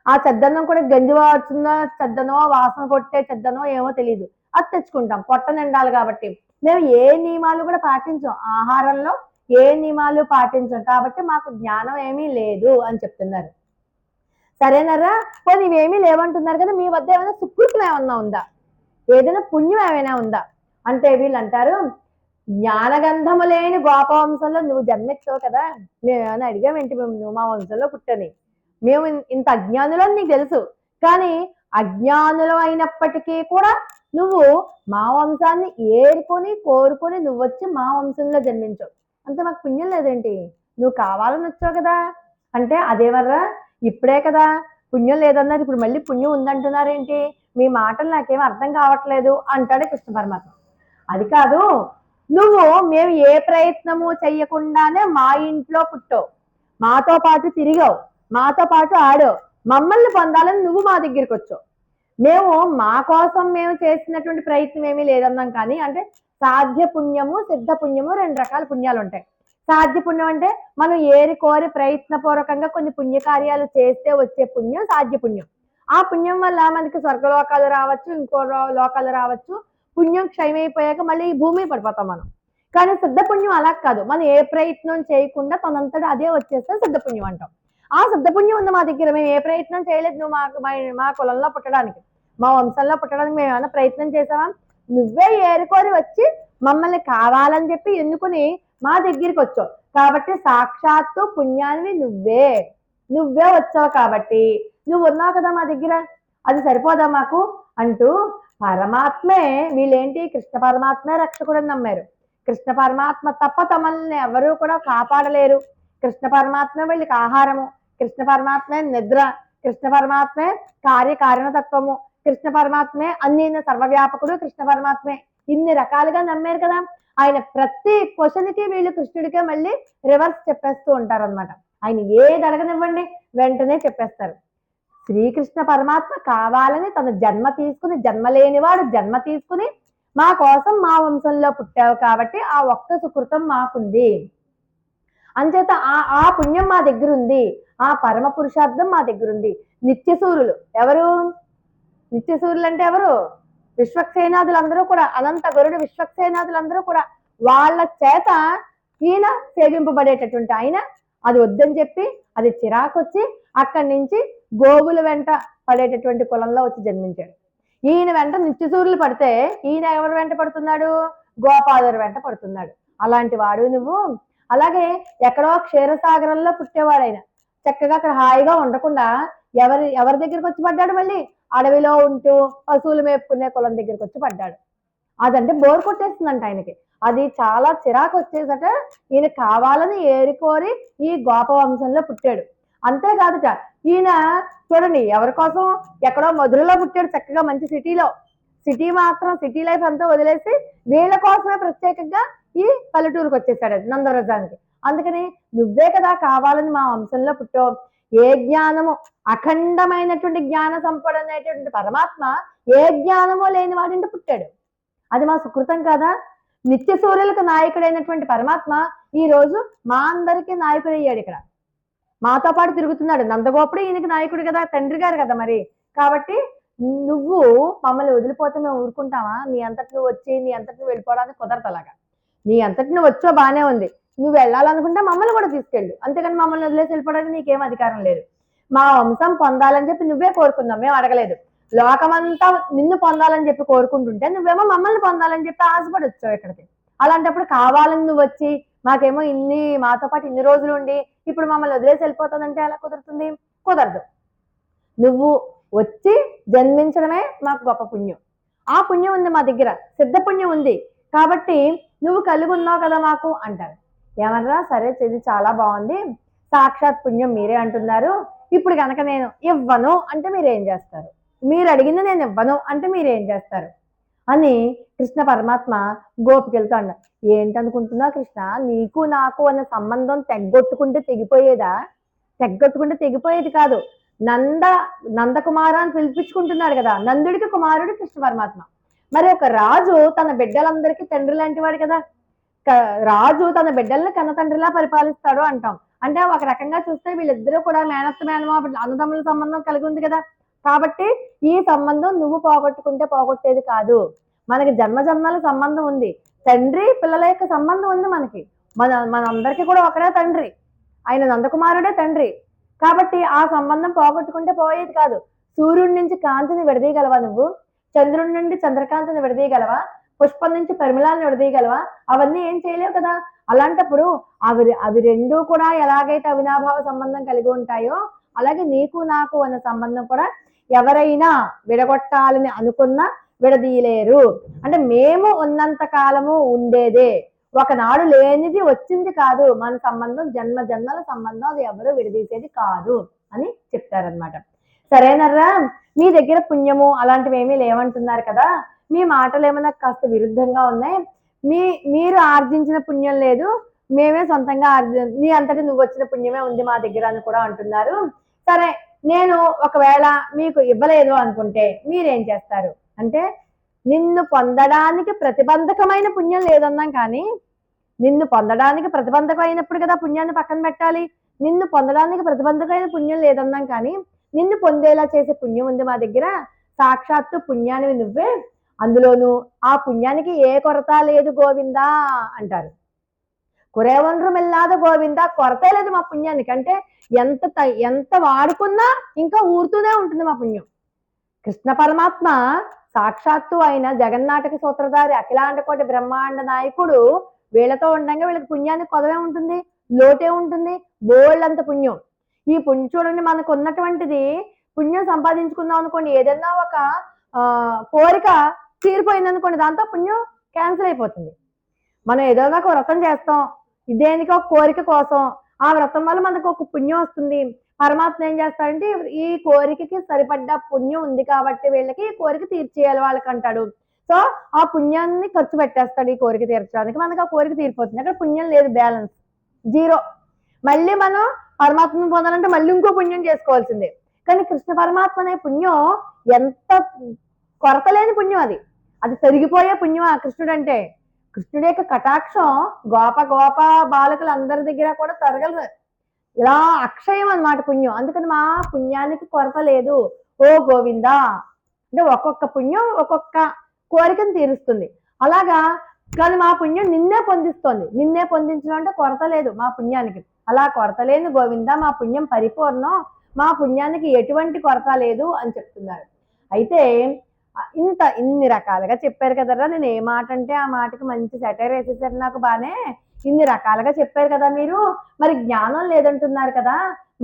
ఆ చెద్దన్నం కూడా గంజి వాడుతున్న చెద్దనో, వాసన కొట్టే చెద్దనో ఏమో తెలియదు, అది తెచ్చుకుంటాం. పొట్ట నిండాలి కాబట్టి మేము ఏ నియమాలు కూడా పాటించాం, ఆహారంలో ఏ నియమాలు పాటించాం. కాబట్టి మాకు జ్ఞానం ఏమీ లేదు అని చెప్తున్నారు. సరేనరా, పోనీ ఇవేమీ లేవంటున్నారు కదా, మీ వద్ద ఏమైనా సుకృతం ఏమన్నా ఉందా? ఏదైనా పుణ్యం ఏమైనా ఉందా? అంటే వీళ్ళు అంటారు, జ్ఞానగంధము లేని గోపవంశంలో నువ్వు జన్మెచ్చావు కదా, మేమేమైనా అడిగామేంటి, మేము నువ్వు మా వంశంలో పుట్టని, మేము ఇంత అజ్ఞానులు అని నీకు తెలుసు, కానీ అజ్ఞానులు అయినప్పటికీ కూడా నువ్వు మా వంశాన్ని ఏరుకొని కోరుకొని నువ్వు వచ్చి మా వంశంలో జన్మించావు, అంత మాకు పుణ్యం లేదేంటి, నువ్వు కావాలని వచ్చావు కదా అంటే, అదేవర్రా ఇప్పుడే కదా పుణ్యం లేదన్నారు, ఇప్పుడు మళ్ళీ పుణ్యం ఉందంటున్నారేంటి, మీ మాటలు నాకేం అర్థం కావట్లేదు అంటాడు కృష్ణ పరమాత్మ. అది కాదు, నువ్వు మేము ఏ ప్రయత్నము చెయ్యకుండానే మా ఇంట్లో పుట్టావు, మాతో పాటు తిరిగావు, మాతో పాటు ఆడావు, మమ్మల్ని పొందాలని నువ్వు మా దగ్గరికి వచ్చావు, మేము మా కోసం మేము చేసినటువంటి ప్రయత్నం ఏమీ లేదన్నాం. కానీ అంటే సాధ్య పుణ్యము సిద్ధ పుణ్యము రెండు రకాల పుణ్యాలు ఉంటాయి. సాధ్య పుణ్యం అంటే మనం ఏరి కోరి ప్రయత్నపూర్వకంగా కొన్ని పుణ్యకార్యాలు చేస్తే వచ్చే పుణ్యం సాధ్య పుణ్యం. ఆ పుణ్యం వల్ల మనకి స్వర్గలోకాలు రావచ్చు, ఇంకో లోకాలు రావచ్చు, పుణ్యం క్షయమైపోయాక మళ్ళీ ఈ భూమి పడిపోతాం మనం. కానీ సిద్ధ పుణ్యం అలా కాదు, మనం ఏ ప్రయత్నం చేయకుండా తనంతటా అదే వచ్చేస్తే సిద్ధ పుణ్యం అంటాం. ఆ సిద్ధ పుణ్యం ఉంది మా దగ్గర, మేము ఏ ప్రయత్నం చేయలేదు, నువ్వు మా కులంలో పుట్టడానికి, మా వంశంలో పుట్టడానికి మేము ఏమైనా ప్రయత్నం చేసావా, నువ్వే ఏరుకొని వచ్చి మమ్మల్ని కావాలని చెప్పి ఎన్నుకుని మా దగ్గరికి వచ్చావు కాబట్టి సాక్షాత్తు పుణ్యాన్ని నువ్వే వచ్చావు కాబట్టి నువ్వు ఉన్నావు కదా మా దగ్గర, అది సరిపోదా మాకు అంటూ పరమాత్మే, వీళ్ళేంటి కృష్ణ పరమాత్మే రక్షకుడని నమ్మారు. కృష్ణ పరమాత్మ తప్ప తమల్ని ఎవరూ కూడా కాపాడలేరు, కృష్ణ పరమాత్మే వీళ్ళకి ఆహారము, కృష్ణ పరమాత్మే నిద్ర, కృష్ణ పరమాత్మే కార్యకారణతత్వము, కృష్ణ పరమాత్మే అన్ని సర్వవ్యాపకుడు, కృష్ణ పరమాత్మే ఇన్ని రకాలుగా నమ్మారు కదా. ఆయన ప్రతి క్వశ్చన్కి వీళ్ళు కృష్ణుడికే మళ్ళీ రివర్స్ చెప్పేస్తూ ఉంటారు అనమాట. ఆయన ఏది అడగనివ్వండి వెంటనే చెప్పేస్తారు. శ్రీకృష్ణ పరమాత్మ కావాలని తన జన్మ తీసుకుని, జన్మ లేనివాడు జన్మ తీసుకుని మా కోసం మా వంశంలో పుట్టావు కాబట్టి ఆ ఒక్క సుకృతం మాకుంది, అంచేత ఆ పుణ్యం మా దగ్గర ఉంది, ఆ పరమ పురుషార్థం మా దగ్గర ఉంది. నిత్యసూరులు ఎవరు? నిత్యసూరులు అంటే ఎవరు? విశ్వక్సేనాదులందరూ కూడా, అనంత గరుడు విశ్వక్సేనాదులందరూ కూడా వాళ్ళ చేత ఈయన సేవింపబడేటటువంటి ఆయన అది వద్దని చెప్పి అది చిరాకొచ్చి అక్కడి నుంచి గోవుల వెంట పడేటటువంటి కులంలో వచ్చి జన్మించాడు. ఈయన వెంట నిత్యసూరులు పడితే ఈయన ఎవరి వెంట పడుతున్నాడు? గోపాలుల వెంట పడుతున్నాడు. అలాంటి వాడు నువ్వు. అలాగే ఎక్కడో క్షీరసాగరంలో పుట్టేవాడైన చక్కగా అక్కడ హాయిగా ఉండకుండా ఎవరి దగ్గరికి వచ్చి పడ్డాడు? మళ్ళీ అడవిలో ఉంటూ పశువులు మేపుకునే కులం దగ్గరికి వచ్చి పడ్డాడు. అదంటే బోర్ కొట్టేస్తుందంట ఆయనకి, అది చాలా చిరాకు వచ్చేసట. ఈయన కావాలని ఏరికోరి ఈ గోపవంశంలో పుట్టాడు. అంతేకాదుట ఈయన చూడండి ఎవరి కోసం, ఎక్కడో మధురలో పుట్టాడు చక్కగా మంచి సిటీలో, సిటీ లైఫ్ అంతా వదిలేసి వీళ్ళ కోసమే ప్రత్యేకంగా ఈ పల్లెటూరుకు వచ్చేసాడు నందవ్రజానికి. అందుకని నువ్వే కదా కావాలని మా వంశంలో పుట్టావు, ఏ జ్ఞానము అఖండమైనటువంటి జ్ఞాన సంపద అనేటువంటి పరమాత్మ ఏ జ్ఞానమో లేని వాడింటి పుట్టాడు, అది మా సుకృతం కదా. నిత్య సూర్యులకు నాయకుడైనటువంటి పరమాత్మ ఈ రోజు మా అందరికీ నాయకుడు అయ్యాడు, ఇక్కడ మాతో పాటు తిరుగుతున్నాడు. నందగోపుడు ఈయనకి నాయకుడు కదా, తండ్రి గారు కదా మరి. కాబట్టి నువ్వు మమ్మల్ని వదిలిపోతే మేము ఊరుకుంటావా? నీ అంతటి నువ్వు వచ్చి నీ అంతటి నువ్వు వెళ్ళిపోవడానికి కుదరదు. అలాగా నీ అంతటి నువ్వు వచ్చో బానే ఉంది, నువ్వు వెళ్ళాలనుకుంటే మమ్మల్ని కూడా తీసుకెళ్ళు, అంతేకాని మమ్మల్ని వదిలేసి వెళ్ళిపోవడానికి నీకేం అధికారం లేదు. మా వంశం పొందాలని చెప్పి నువ్వే కోరుకుందాం, మేము అడగలేదు. లోకమంతా నిన్ను పొందాలని చెప్పి కోరుకుంటుంటే నువ్వేమో మమ్మల్ని పొందాలని చెప్పి ఆశపడి వచ్చావు ఇక్కడికి. అలాంటప్పుడు కావాలని నువ్వు వచ్చి మాకేమో మాతో పాటు ఇన్ని రోజులు ఉండి ఇప్పుడు మమ్మల్ని వదిలేసి వెళ్ళిపోతుందంటే ఎలా కుదురుతుంది? కుదరదు. నువ్వు వచ్చి జన్మించడమే మాకు గొప్ప పుణ్యం. ఆ పుణ్యం ఉంది మా దగ్గర, సిద్ధ పుణ్యం ఉంది కాబట్టి నువ్వు కలిగి ఉన్నావు కదా మాకు అంటారు. ఏమన్నా సరే, ఇది చాలా బాగుంది, సాక్షాత్ పుణ్యం మీరే అంటున్నారు, ఇప్పుడు కనుక నేను ఇవ్వను అంటే మీరేం చేస్తారు? మీరు అడిగింది నేను ఇవ్వను అంటే మీరేం చేస్తారు అని కృష్ణ పరమాత్మ గోపికలతో అన్నారు. ఏంటనుకుంటున్నా కృష్ణ, నీకు నాకు అనే సంబంధం తెగ్గొట్టుకుంటే తెగిపోయేదా? తెగ్గొట్టుకుంటే తెగిపోయేది కాదు. నందకుమార అని పిలిపించుకుంటున్నాడు కదా, నందుడికి కుమారుడు కృష్ణ పరమాత్మ. మరి ఒక రాజు తన బిడ్డలందరికీ తండ్రి లాంటి వాడు కదా. రాజు తన బిడ్డల్ని కన్న తండ్రిలా పరిపాలిస్తాడు అంటాం. అంటే ఒక రకంగా చూస్తే వీళ్ళిద్దరూ కూడా మేనత్త మేనమామ అన్నదమ్ముల సంబంధం కలిగి ఉంది కదా. కాబట్టి ఈ సంబంధం నువ్వు పోగొట్టుకుంటే పోగొట్టేది కాదు, మనకి జన్మజన్మల సంబంధం ఉంది, తండ్రి పిల్లల యొక్క సంబంధం ఉంది మనకి. మనందరికీ కూడా ఒకడే తండ్రి, ఆయన నందకుమారుడే తండ్రి. కాబట్టి ఆ సంబంధం పోగొట్టుకుంటే పోయేది కాదు. సూర్యుడి నుంచి కాంతిని విడదీయగలవా నువ్వు? చంద్రుడి నుండి చంద్రకాంతిని విడదీయగలవా? పుష్పం నుంచి పరిమళాలను విడదీయగలవా? అవన్నీ ఏం చేయలేవు కదా. అలాంటప్పుడు అవి రెండు కూడా ఎలాగైతే అవినాభావ సంబంధం కలిగి ఉంటాయో అలాగే నీకు నాకు అన్న సంబంధం కూడా ఎవరైనా విడగొట్టాలని అనుకున్నా విడదీయలేరు. అంటే మేము ఉన్నంత కాలము ఉండేదే, ఒకనాడు లేనిది వచ్చింది కాదు. మన సంబంధం జన్మ జన్మల సంబంధం, అది ఎవరు విడదీసేది కాదు అని చెప్తారనమాట. సరేనర్రా, మీ దగ్గర పుణ్యము అలాంటివి ఏమీ లేవంటున్నారు కదా, మీ మాటలు ఏమైనా కాస్త విరుద్ధంగా ఉన్నాయి. మీరు ఆర్జించిన పుణ్యం లేదు, మేమే సొంతంగా నీ అంతటి నువ్వు వచ్చిన పుణ్యమే ఉంది మా దగ్గర అని కూడా అంటున్నారు. సరే, నేను ఒకవేళ మీకు ఇవ్వలేదు అనుకుంటే మీరేం చేస్తారు అంటే, నిన్ను పొందడానికి ప్రతిబంధకమైన పుణ్యం లేదన్నాం కానీ, నిన్ను పొందడానికి ప్రతిబంధకం అయినప్పుడు కదా పుణ్యాన్ని పక్కన పెట్టాలి. నిన్ను పొందడానికి ప్రతిబంధకమైన పుణ్యం లేదన్నాం కానీ, నిన్ను పొందేలా చేసే పుణ్యం ఉంది మా దగ్గర. సాక్షాత్తు పుణ్యానివి నువ్వే, అందులోనూ ఆ పుణ్యానికి ఏ కొరత లేదు గోవిందా అంటారు. కురేవనరుమిల్లాద గోవిందా, కొరతే లేదు మా పుణ్యానికి. అంటే ఎంత వాడుకున్నా ఇంకా ఊరుతూనే ఉంటుంది మా పుణ్యం. కృష్ణ పరమాత్మ సాక్షాత్తు అయిన జగన్నాటక సూత్రధారి అఖిలాండ కోటి బ్రహ్మాండ నాయకుడు వీళ్ళతో ఉండగా వీళ్ళకి పుణ్యానికి కొదవే ఉంటుంది, లోటే ఉంటుంది, బోళ్ళంత పుణ్యం. ఈ పుణ్యం చూడండి, మనకు ఉన్నటువంటిది పుణ్యం సంపాదించుకుందాం అనుకోండి, ఏదైనా ఒక కోరిక తీరిపోయింది అనుకోండి, దాంతో పుణ్యం క్యాన్సిల్ అయిపోతుంది. మనం ఏదైనా ఒక వ్రతం చేస్తాం, దేనికి ఒక కోరిక కోసం, ఆ వ్రతం వల్ల మనకు ఒక పుణ్యం వస్తుంది. పరమాత్మ ఏం చేస్తాడంటే, ఈ కోరికకి సరిపడ్డ పుణ్యం ఉంది కాబట్టి వీళ్ళకి కోరిక తీర్చేయాలి వాళ్ళకి అంటాడు. సో ఆ పుణ్యాన్ని ఖర్చు పెట్టేస్తాడు ఈ కోరిక తీర్చడానికి, మనకు ఆ కోరిక తీరిపోతుంది. అక్కడ పుణ్యం లేదు, బ్యాలెన్స్ జీరో. మళ్ళీ మనం పరమాత్మను పొందాలంటే మళ్ళీ ఇంకో పుణ్యం చేసుకోవాల్సిందే. కానీ కృష్ణ పరమాత్మ అనే పుణ్యం ఎంత కొరత లేని పుణ్యం, అది తరిగిపోయే పుణ్యం ఆ కృష్ణుడు అంటే. కృష్ణుడి యొక్క కటాక్షం గోప బాలకులందరి దగ్గర కూడా తరగలదు, ఇలా అక్షయం అన్నమాట పుణ్యం. అందుకని మా పుణ్యానికి కొరత లేదు ఓ గోవిందా. అంటే ఒక్కొక్క పుణ్యం ఒక్కొక్క కోరికను తీరుస్తుంది. అలాగా కానీ మా పుణ్యం నిన్నే పొందిస్తోంది. నిన్నే పొందించడం అంటే కొరత లేదు మా పుణ్యానికి. అలా కొరత లేని గోవిందా, మా పుణ్యం పరిపూర్ణం, మా పుణ్యానికి ఎటువంటి కొరత లేదు అని చెప్తున్నారు. అయితే ఇన్ని రకాలుగా చెప్పారు కదరా, నేను ఏ మాట అంటే ఆ మాటకి మంచి సెటైర్ వేసేసారు నాకు బానే. ఇన్ని రకాలుగా చెప్పారు కదా మీరు, మరి జ్ఞానం లేదంటున్నారు కదా,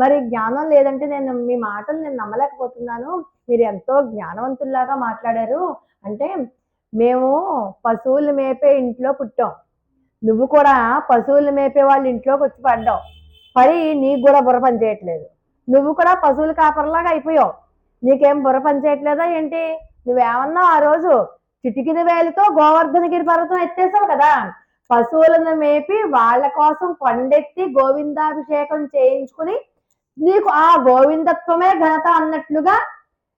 మరి జ్ఞానం లేదంటే మీ మాటలు నేను నమ్మలేకపోతున్నాను. మీరు ఎంతో జ్ఞానవంతుల్లాగా మాట్లాడారు. అంటే మేము పశువులు మేపే ఇంట్లో పుట్టాం, నువ్వు కూడా పశువులు మేపే వాళ్ళ ఇంట్లోకి వచ్చి పడ్డావు. పడి నీకు కూడా బుర్ర పని చేయట్లేదు, నువ్వు కూడా పశువుల కాపర్లాగా అయిపోయావు. నీకేం బుర్ర పని చేయట్లేదా ఏంటి? నువ్వేమన్నావు ఆ రోజు, చిటికిన వేలుతో గోవర్ధనగిరి పర్వతం ఎత్తేసావు కదా. పశువులను మేపి వాళ్ళ కోసం కొండెత్తి గోవిందాభిషేకం చేయించుకుని నీకు ఆ గోవిందత్వమే ఘనత అన్నట్లుగా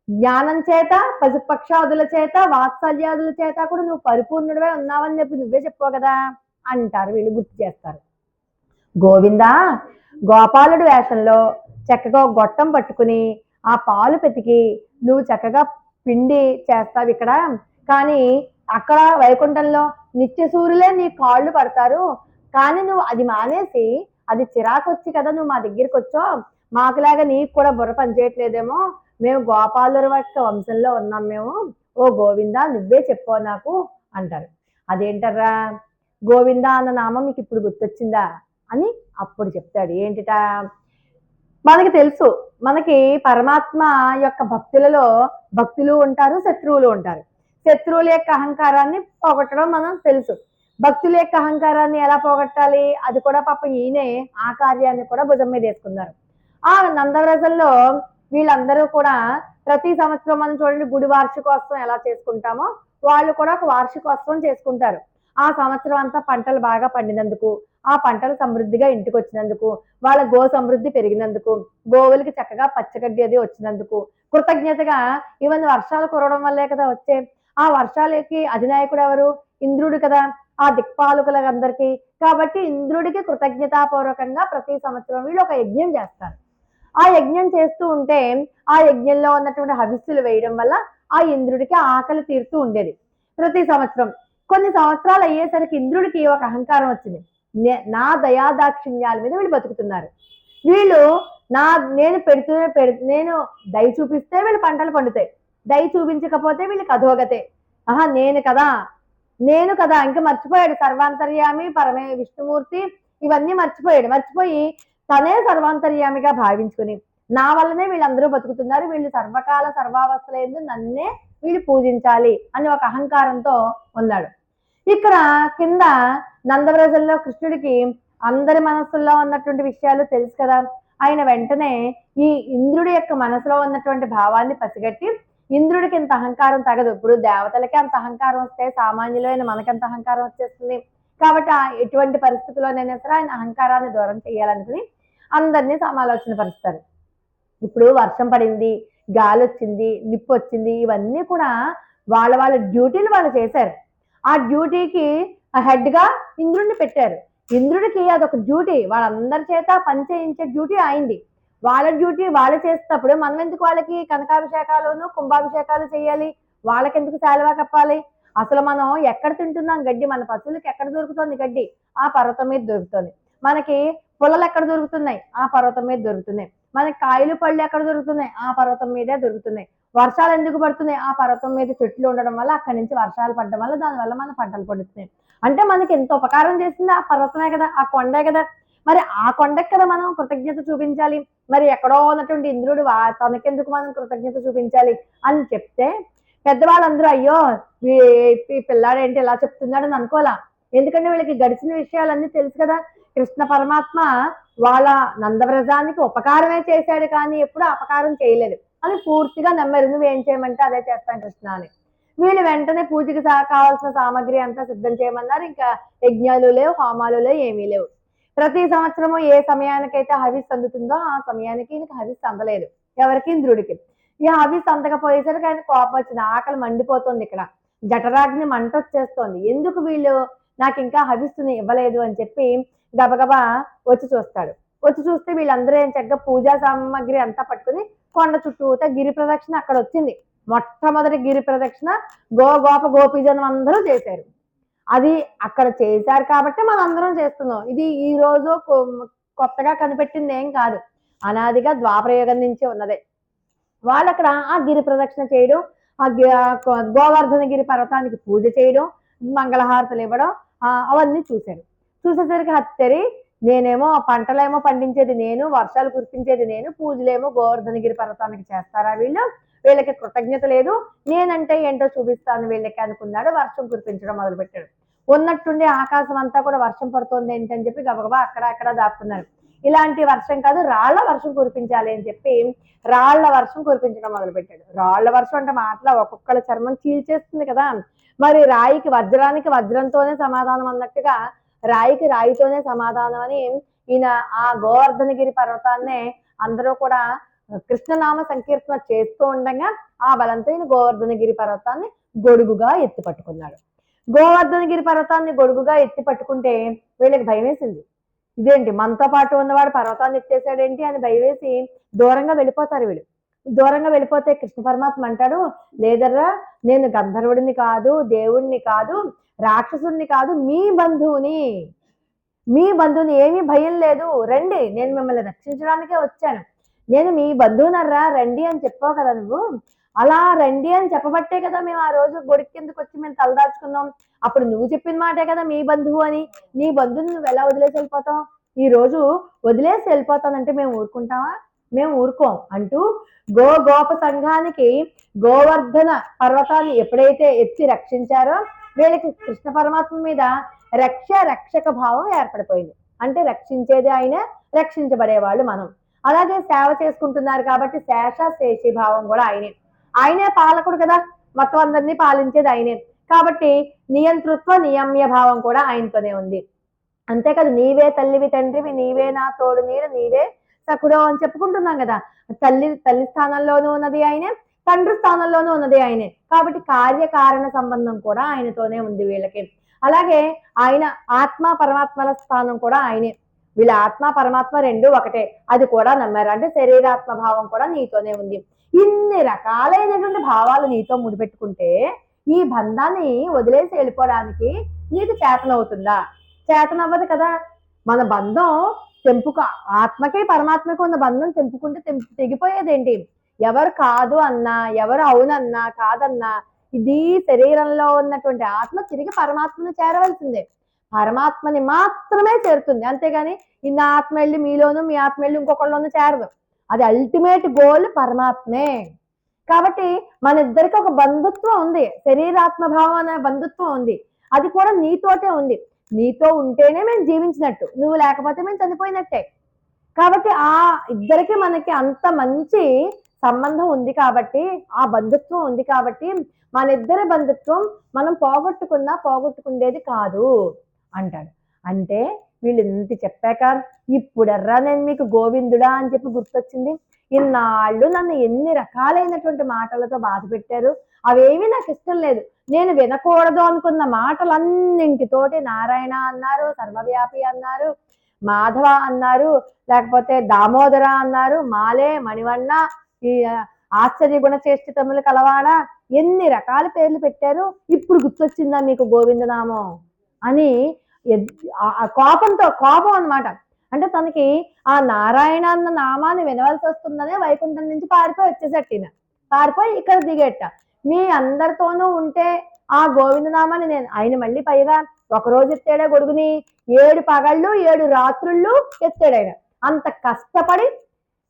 జ్ఞానం చేత, పశుపక్షాదుల చేత, వాత్సల్యాదుల చేత కూడా నువ్వు పరిపూర్ణుడివే ఉన్నావని చెప్పి నువ్వే చెప్పావు కదా అంటారు వీళ్ళు, గుర్తు చేస్తారు. గోవిందా, గోపాలుడి వేషంలో చక్కగా గొట్టం పట్టుకుని ఆ పాలు పెతికి నువ్వు చక్కగా పిండి చేస్తావు ఇక్కడ. కానీ అక్కడ వైకుంఠంలో నిత్య సూర్యులే నీ కాళ్ళు పడతారు. కానీ నువ్వు అది మానేసి, అది చిరాకు వచ్చి కదా నువ్వు మా దగ్గరికి వచ్చావు. మాకులాగా నీకు కూడా బుర్ర పనిచేయట్లేదేమో, మేము గోపాలుల యొక్క వంశంలో ఉన్నాం మేము, ఓ గోవిందా నువ్వే చెప్పావు నాకు అంటారు. అదేంటర్రా, గోవిందా అన్న నామం మీకు ఇప్పుడు గుర్తొచ్చిందా అని అప్పుడు చెప్తాడు. ఏంటిట, మనకి తెలుసు, మనకి పరమాత్మ యొక్క భక్తులలో భక్తులు ఉంటారు, శత్రువులు ఉంటారు. శత్రువుల యొక్క అహంకారాన్ని పోగొట్టడం మనం తెలుసు. భక్తుల యొక్క అహంకారాన్ని ఎలా పోగొట్టాలి, అది కూడా పాపం ఈయనే ఆ కార్యాన్ని కూడా భుజం మీద వేసుకున్నారు. ఆ నందవ్రజంలో వీళ్ళందరూ కూడా ప్రతి సంవత్సరం మనం చూడండి గుడి వార్షికోత్సవం ఎలా చేసుకుంటామో వాళ్ళు కూడా ఒక వార్షికోత్సవం చేసుకుంటారు. ఆ సంవత్సరం అంతా పంటలు బాగా పండినందుకు, ఆ పంటలు సమృద్ధిగా ఇంటికి వచ్చినందుకు, వాళ్ళ గో సమృద్ధి పెరిగినందుకు, గోవులకి చక్కగా పచ్చగడ్డి అది వచ్చినందుకు కృతజ్ఞతగా, ఈవెన్ వర్షాలు కురవడం వల్లే కదా వచ్చే, ఆ వర్షాలకి అధినాయకుడు ఎవరు, ఇంద్రుడు కదా, ఆ దిక్పాలకులందరికీ. కాబట్టి ఇంద్రుడికి కృతజ్ఞతాపూర్వకంగా ప్రతి సంవత్సరం వీళ్ళు ఒక యజ్ఞం చేస్తారు. ఆ యజ్ఞం చేస్తూ ఉంటే ఆ యజ్ఞంలో ఉన్నటువంటి హవిస్సులు వేయడం వల్ల ఆ ఇంద్రుడికి ఆకలి తీరుతూ ఉండేది ప్రతి సంవత్సరం. కొన్ని సంవత్సరాలు అయ్యేసరికి ఇంద్రుడికి ఒక అహంకారం వచ్చింది. నా దయాదాక్షిణ్యాల మీద వీళ్ళు బతుకుతున్నారు. వీళ్ళు నేను దయ చూపిస్తే వీళ్ళు పంటలు పండుతాయి, దయ చూపించకపోతే వీళ్ళకి అధోగతే. నేను కదా నేను కదా ఇంకా మర్చిపోయాడు, సర్వాంతర్యామి పరమే విష్ణుమూర్తి ఇవన్నీ మర్చిపోయి తనే సర్వాంతర్యామిగా భావించుకుని నా వల్లనే వీళ్ళందరూ బతుకుతున్నారు, వీళ్ళు సర్వకాల సర్వావస్థలందు నన్నే వీళ్ళు పూజించాలి అని ఒక అహంకారంతో ఉన్నాడు. ఇక్కడ కింద నందవ్రజంలో కృష్ణుడికి అందరి మనస్సుల్లో ఉన్నటువంటి విషయాలు తెలుసు కదా. ఆయన వెంటనే ఈ ఇంద్రుడి యొక్క మనసులో ఉన్నటువంటి భావాన్ని పసిగట్టి, ఇంద్రుడికి ఇంత అహంకారం తగదు, ఇప్పుడు దేవతలకి అంత అహంకారం వస్తే సామాన్యులైన మనకెంత అహంకారం వచ్చేస్తుంది, కాబట్టి ఎటువంటి పరిస్థితుల్లోనైనా సరే ఆయన అహంకారాన్ని దూరం చేయాలనుకుని అందరినీ సమాలోచన పరుస్తారు. ఇప్పుడు వర్షం పడింది, గాలి వచ్చింది, నిప్పు వచ్చింది, ఇవన్నీ కూడా వాళ్ళ వాళ్ళ డ్యూటీలు వాళ్ళు చేశారు. ఆ డ్యూటీకి హెడ్ గా ఇంద్రుడిని పెట్టారు. ఇంద్రుడికి అదొక డ్యూటీ, వాళ్ళందరి చేత పని చేయించే డ్యూటీ అయింది. వాళ్ళ డ్యూటీ వాళ్ళు చేసేటప్పుడు మనం ఎందుకు వాళ్ళకి కనకాభిషేకాలను కుంభాభిషేకాలు చేయాలి, వాళ్ళకెందుకు శాలువా కప్పాలి? అసలు మనం ఎక్కడ తింటున్నాం గడ్డి, మన పశువులకి ఎక్కడ దొరుకుతుంది గడ్డి? ఆ పర్వతం మీద దొరుకుతుంది. మనకి పొలాలు ఎక్కడ దొరుకుతున్నాయి? ఆ పర్వతం మీద దొరుకుతున్నాయి. మనకి కాయలు పళ్ళు ఎక్కడ దొరుకుతున్నాయి? ఆ పర్వతం మీదే దొరుకుతున్నాయి. వర్షాలు ఎందుకు పడుతున్నాయి? ఆ పర్వతం మీద చెట్లు ఉండడం వల్ల, అక్కడి నుంచి వర్షాలు పడడం వల్ల, దానివల్ల మన పంటలు పడుతున్నాయి. అంటే మనకి ఎంత ఉపకారం చేసింది ఆ పర్వతమే కదా, ఆ కొండే కదా. మరి ఆ కొండకి కదా మనం కృతజ్ఞత చూపించాలి. మరి ఎక్కడో ఉన్నటువంటి ఇంద్రుడు తనకెందుకు మనం కృతజ్ఞత చూపించాలి అని చెప్తే పెద్దవాళ్ళందరూ అయ్యో ఈ పిల్లాడు ఏంటి ఇలా చెప్తున్నాడని అనుకోలా. ఎందుకంటే వీళ్ళకి గడిచిన విషయాలన్నీ తెలుసు కదా. కృష్ణ పరమాత్మ వాళ్ళ నందవ్రజానికి ఉపకారమే చేశాడు కానీ ఎప్పుడు అపకారం చేయలేదు అని పూర్తిగా నమ్మారు. నువ్వేం చేయమంటే అదే చేస్తాను కృష్ణ అని. వీళ్ళు వెంటనే పూజకి కావాల్సిన సామాగ్రి అంతా సిద్ధం చేయమన్నారు. ఇంకా యజ్ఞాలు లేవు, హోమాలు లేవు, ఏమీ లేవు. ప్రతి సంవత్సరము ఏ సమయానికైతే హవిస్ అందుతుందో ఆ సమయానికి ఈయనకి హవిస్ అందలేదు. ఎవరికి? ఇంద్రుడికి. ఈ హవిస్ అందకపోయేసరికి ఆయన కోపం వచ్చింది, ఆకలి మండిపోతుంది, ఇక్కడ జఠరాగ్ని మంట వచ్చేస్తోంది, ఎందుకు వీళ్ళు నాకు ఇంకా హవిస్సుని ఇవ్వలేదు అని చెప్పి గబగబా వచ్చి చూస్తాడు. వచ్చి చూస్తే వీళ్ళందరూ ఏం చక్కగా పూజా సామాగ్రి అంతా పట్టుకుని కొండ చుట్టూతా గిరి ప్రదక్షిణ అక్కడ వచ్చింది. మొట్టమొదటి గిరి ప్రదక్షిణ గోప గోపీజనం అందరూ చేశారు. అది అక్కడ చేశారు కాబట్టి మనం అందరం చేస్తున్నాం. ఇది ఈ రోజు కొత్తగా కనిపెట్టింది ఏం కాదు, అనాదిగా ద్వాపరయుగం నుంచి ఉన్నదే. వాళ్ళు అక్కడ ఆ గిరి ప్రదక్షిణ చేయడం, ఆ గోవర్ధన గిరి పర్వతానికి పూజ చేయడం, మంగళహారతులు ఇవ్వడం, అవన్నీ చూశారు. చూసేసరికి హత్తరి నేనేమో పంటలేమో పండించేది నేను, వర్షాలు కురిపించేది నేను, పూజలేమో గోవర్ధనగిరి పర్వతానికి చేస్తారా వీళ్ళు, వీళ్ళకి కృతజ్ఞత లేదు, నేనంటే ఏంటో చూపిస్తాను వీళ్ళకి అనుకున్నాడు. వర్షం కురిపించడం మొదలుపెట్టాడు. ఉన్నట్టుండి ఆకాశం అంతా కూడా వర్షం పడుతుంది ఏంటని చెప్పి గబగబా అక్కడ దాక్కున్నారు. ఇలాంటి వర్షం కాదు, రాళ్ల వర్షం కురిపించాలి అని చెప్పి రాళ్ల వర్షం కురిపించడం మొదలుపెట్టాడు. రాళ్ల వర్షం అంటే మాటల ఒక్కొక్కళ్ళ చర్మం చీల్చేస్తుంది కదా. మరి రాయికి వజ్రానికి వజ్రంతోనే సమాధానం అన్నట్టుగా రాయికి రాయితోనే సమాధానం అని ఈయన ఆ గోవర్ధనగిరి పర్వతాన్నే అందరూ కూడా కృష్ణనామ సంకీర్తన చేస్తూ ఉండగా ఆ బలంతో ఈయన గోవర్ధనగిరి పర్వతాన్ని గొడుగుగా ఎత్తి పట్టుకున్నాడు. గోవర్ధనగిరి పర్వతాన్ని గొడుగుగా ఎత్తి పట్టుకుంటే వీళ్ళకి భయం వేసింది. ఇదేంటి మనతో పాటు ఉన్నవాడు పర్వతాన్ని ఎత్తేసాడేంటి అని భయవేసి దూరంగా వెళ్ళిపోతారు వీళ్ళు. దూరంగా వెళ్ళిపోతే కృష్ణ పరమాత్మ అంటాడు, లేదర్రా నేను గంధర్వుడిని కాదు, దేవుణ్ణి కాదు, రాక్షసుని కాదు, మీ బంధువుని, ఏమీ భయం లేదు, రండి, నేను మిమ్మల్ని రక్షించడానికే వచ్చాను, నేను మీ బంధువునర్రా రండి అని చెప్పావు కదా నువ్వు, అలా రండి అని చెప్పబట్టే కదా మేము ఆ రోజు గుడికి కిందకు వచ్చి మేము తలదాచుకున్నాం. అప్పుడు నువ్వు చెప్పిన మాటే కదా మీ బంధువు అని, నీ బంధువుని నువ్వు ఎలా వదిలేసి వెళ్ళిపోతావు, ఈ రోజు వదిలేసి వెళ్ళిపోతానంటే మేము ఊరుకుంటావా, మేము ఊరుకోం అంటూ గోప సంఘానికి గోవర్ధన పర్వతాన్ని ఎప్పుడైతే ఎత్తి రక్షించారో వీళ్ళకి కృష్ణ పరమాత్మ మీద రక్షక భావం ఏర్పడిపోయింది. అంటే రక్షించేది ఆయన, రక్షించబడేవాళ్ళు మనం. అలాగే సేవ చేసుకుంటున్నారు కాబట్టి శేషి భావం కూడా ఆయనే పాలకుడు కదా, మొత్తం అందరినీ పాలించేది ఆయనే కాబట్టి నియంతృత్వ నియమ్య భావం కూడా ఆయనతోనే ఉంది. అంతేకాదు నీవే తల్లివి తండ్రివి, నీవే నా తోడు నీరు, నీవే సకుడో అని చెప్పుకుంటున్నాం కదా. తల్లి స్థానంలోనూ ఉన్నది ఆయనే, తండ్రి స్థానంలోనూ ఉన్నది ఆయనే. కాబట్టి కార్యకారణ సంబంధం కూడా ఆయనతోనే ఉంది వీళ్ళకి. అలాగే ఆయన ఆత్మ పరమాత్మల స్థానం కూడా ఆయనే. వీళ్ళ ఆత్మ పరమాత్మ రెండు ఒకటే, అది కూడా నమ్మారు. అంటే శరీరాత్మ భావం కూడా నీతోనే ఉంది. ఇన్ని రకాలైనటువంటి భావాలు నీతో ముడిపెట్టుకుంటే ఈ బంధాన్ని వదిలేసి వెళ్ళిపోవడానికి నీకు చేతనవుతుందా? చేతనవ్వదు కదా. మన బంధం ఆత్మకి పరమాత్మకి ఉన్న బంధం తెంపుకుంటే తెగిపోయేదేంటి? ఎవరు కాదు అన్నా, ఎవరు అవునన్నా కాదన్నా ఇది శరీరంలో ఉన్నటువంటి ఆత్మ తిరిగి పరమాత్మను చేరవలసిందే, పరమాత్మని మాత్రమే చేరుతుంది. అంతేగాని ఇన్న ఆత్మ వెళ్ళి మీలోను, మీ ఆత్మ వెళ్ళి ఇంకొకళ్ళలోనూ చేరదు. అది అల్టిమేట్ గోల్ పరమాత్మే. కాబట్టి మన ఇద్దరికి ఒక బంధుత్వం ఉంది, శరీరాత్మ భావం అనే బంధుత్వం ఉంది. అది కూడా నీతోటే ఉంది. నీతో ఉంటేనే మేము జీవించినట్టు, నువ్వు లేకపోతే మేము చనిపోయినట్టే. కాబట్టి ఆ ఇద్దరికి మనకి అంత మంచి సంబంధం ఉంది కాబట్టి, ఆ బంధుత్వం ఉంది కాబట్టి, మన ఇద్దరి బంధుత్వం మనం పోగొట్టుకున్నా పోగొట్టుకుండేది కాదు అంటాడు. అంటే వీళ్ళు ఇంత చెప్పాక ఇప్పుడెర్రా నేను మీకు గోవిందుడా అని చెప్పి గుర్తొచ్చింది. ఇన్నాళ్ళు నన్ను ఎన్ని రకాలైనటువంటి మాటలతో బాధ పెట్టారు, అవేమీ నాకు ఇష్టం లేదు. నేను వినకూడదు అనుకున్న మాటలన్నింటితోటి నారాయణ అన్నారు, సర్వవ్యాపి అన్నారు, మాధవ అన్నారు, లేకపోతే దామోదర అన్నారు, మాలే, మణివన్న, ఈ ఆశ్చర్య గుణ చేష్టితములు కలవాడ, ఎన్ని రకాల పేర్లు పెట్టారు. ఇప్పుడు గుర్తొచ్చిందా మీకు గోవిందనామం అని కోపంతో, కోపం అనమాట. అంటే తనకి ఆ నారాయణ అన్న నామాన్ని వినవలసి వస్తుందనే వైకుంఠం నుంచి పారిపోయి వచ్చేసట్టిన, పారిపోయి ఇక్కడ దిగేట. మీ అందరితోనూ ఉంటే ఆ గోవిందనామాన్ని నేను, ఆయన మళ్ళీ పైగా ఒకరోజు ఎత్తాడే గొడుగుని, 7 పగళ్ళు 7 రాత్రుళ్ళు ఎత్తాడు ఆయన. అంత కష్టపడి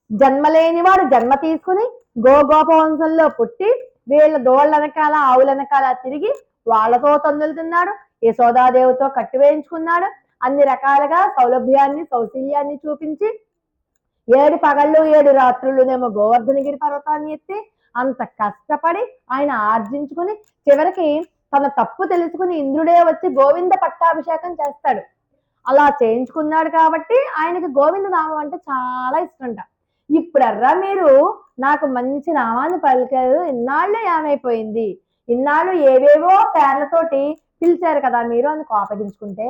జన్మలేనివాడు జన్మ తీసుకుని గోగోపవంశంలో పుట్టి వీళ్ళ దోళ్ళ వెనకాల ఆవుల వెనకాల తిరిగి వాళ్ళతో తన్నులు తిన్నాడు, యశోదాదేవితో కట్టు వేయించుకున్నాడు, అన్ని రకాలుగా సౌలభ్యాన్ని సౌశల్యాన్ని చూపించి 7 పగళ్ళు 7 రాత్రులునేమో గోవర్ధనగిరి పర్వతాన్ని ఎత్తి అంత కష్టపడి ఆయన ఆర్జించుకుని చివరికి తన తప్పు తెలుసుకుని ఇంద్రుడే వచ్చి గోవింద పట్టాభిషేకం చేస్తాడు. అలా చేయించుకున్నాడు కాబట్టి ఆయనకి గోవింద నామం అంటే చాలా ఇష్టంట. ఇప్పుడర్రా మీరు నాకు మంచి నామాన్ని పలికారు, ఇన్నాళ్ళు ఏమైపోయింది, ఇన్నాళ్ళు ఏవేవో పేర్లతోటి పిలిచారు కదా మీరు అని కోపగించుకుంటే,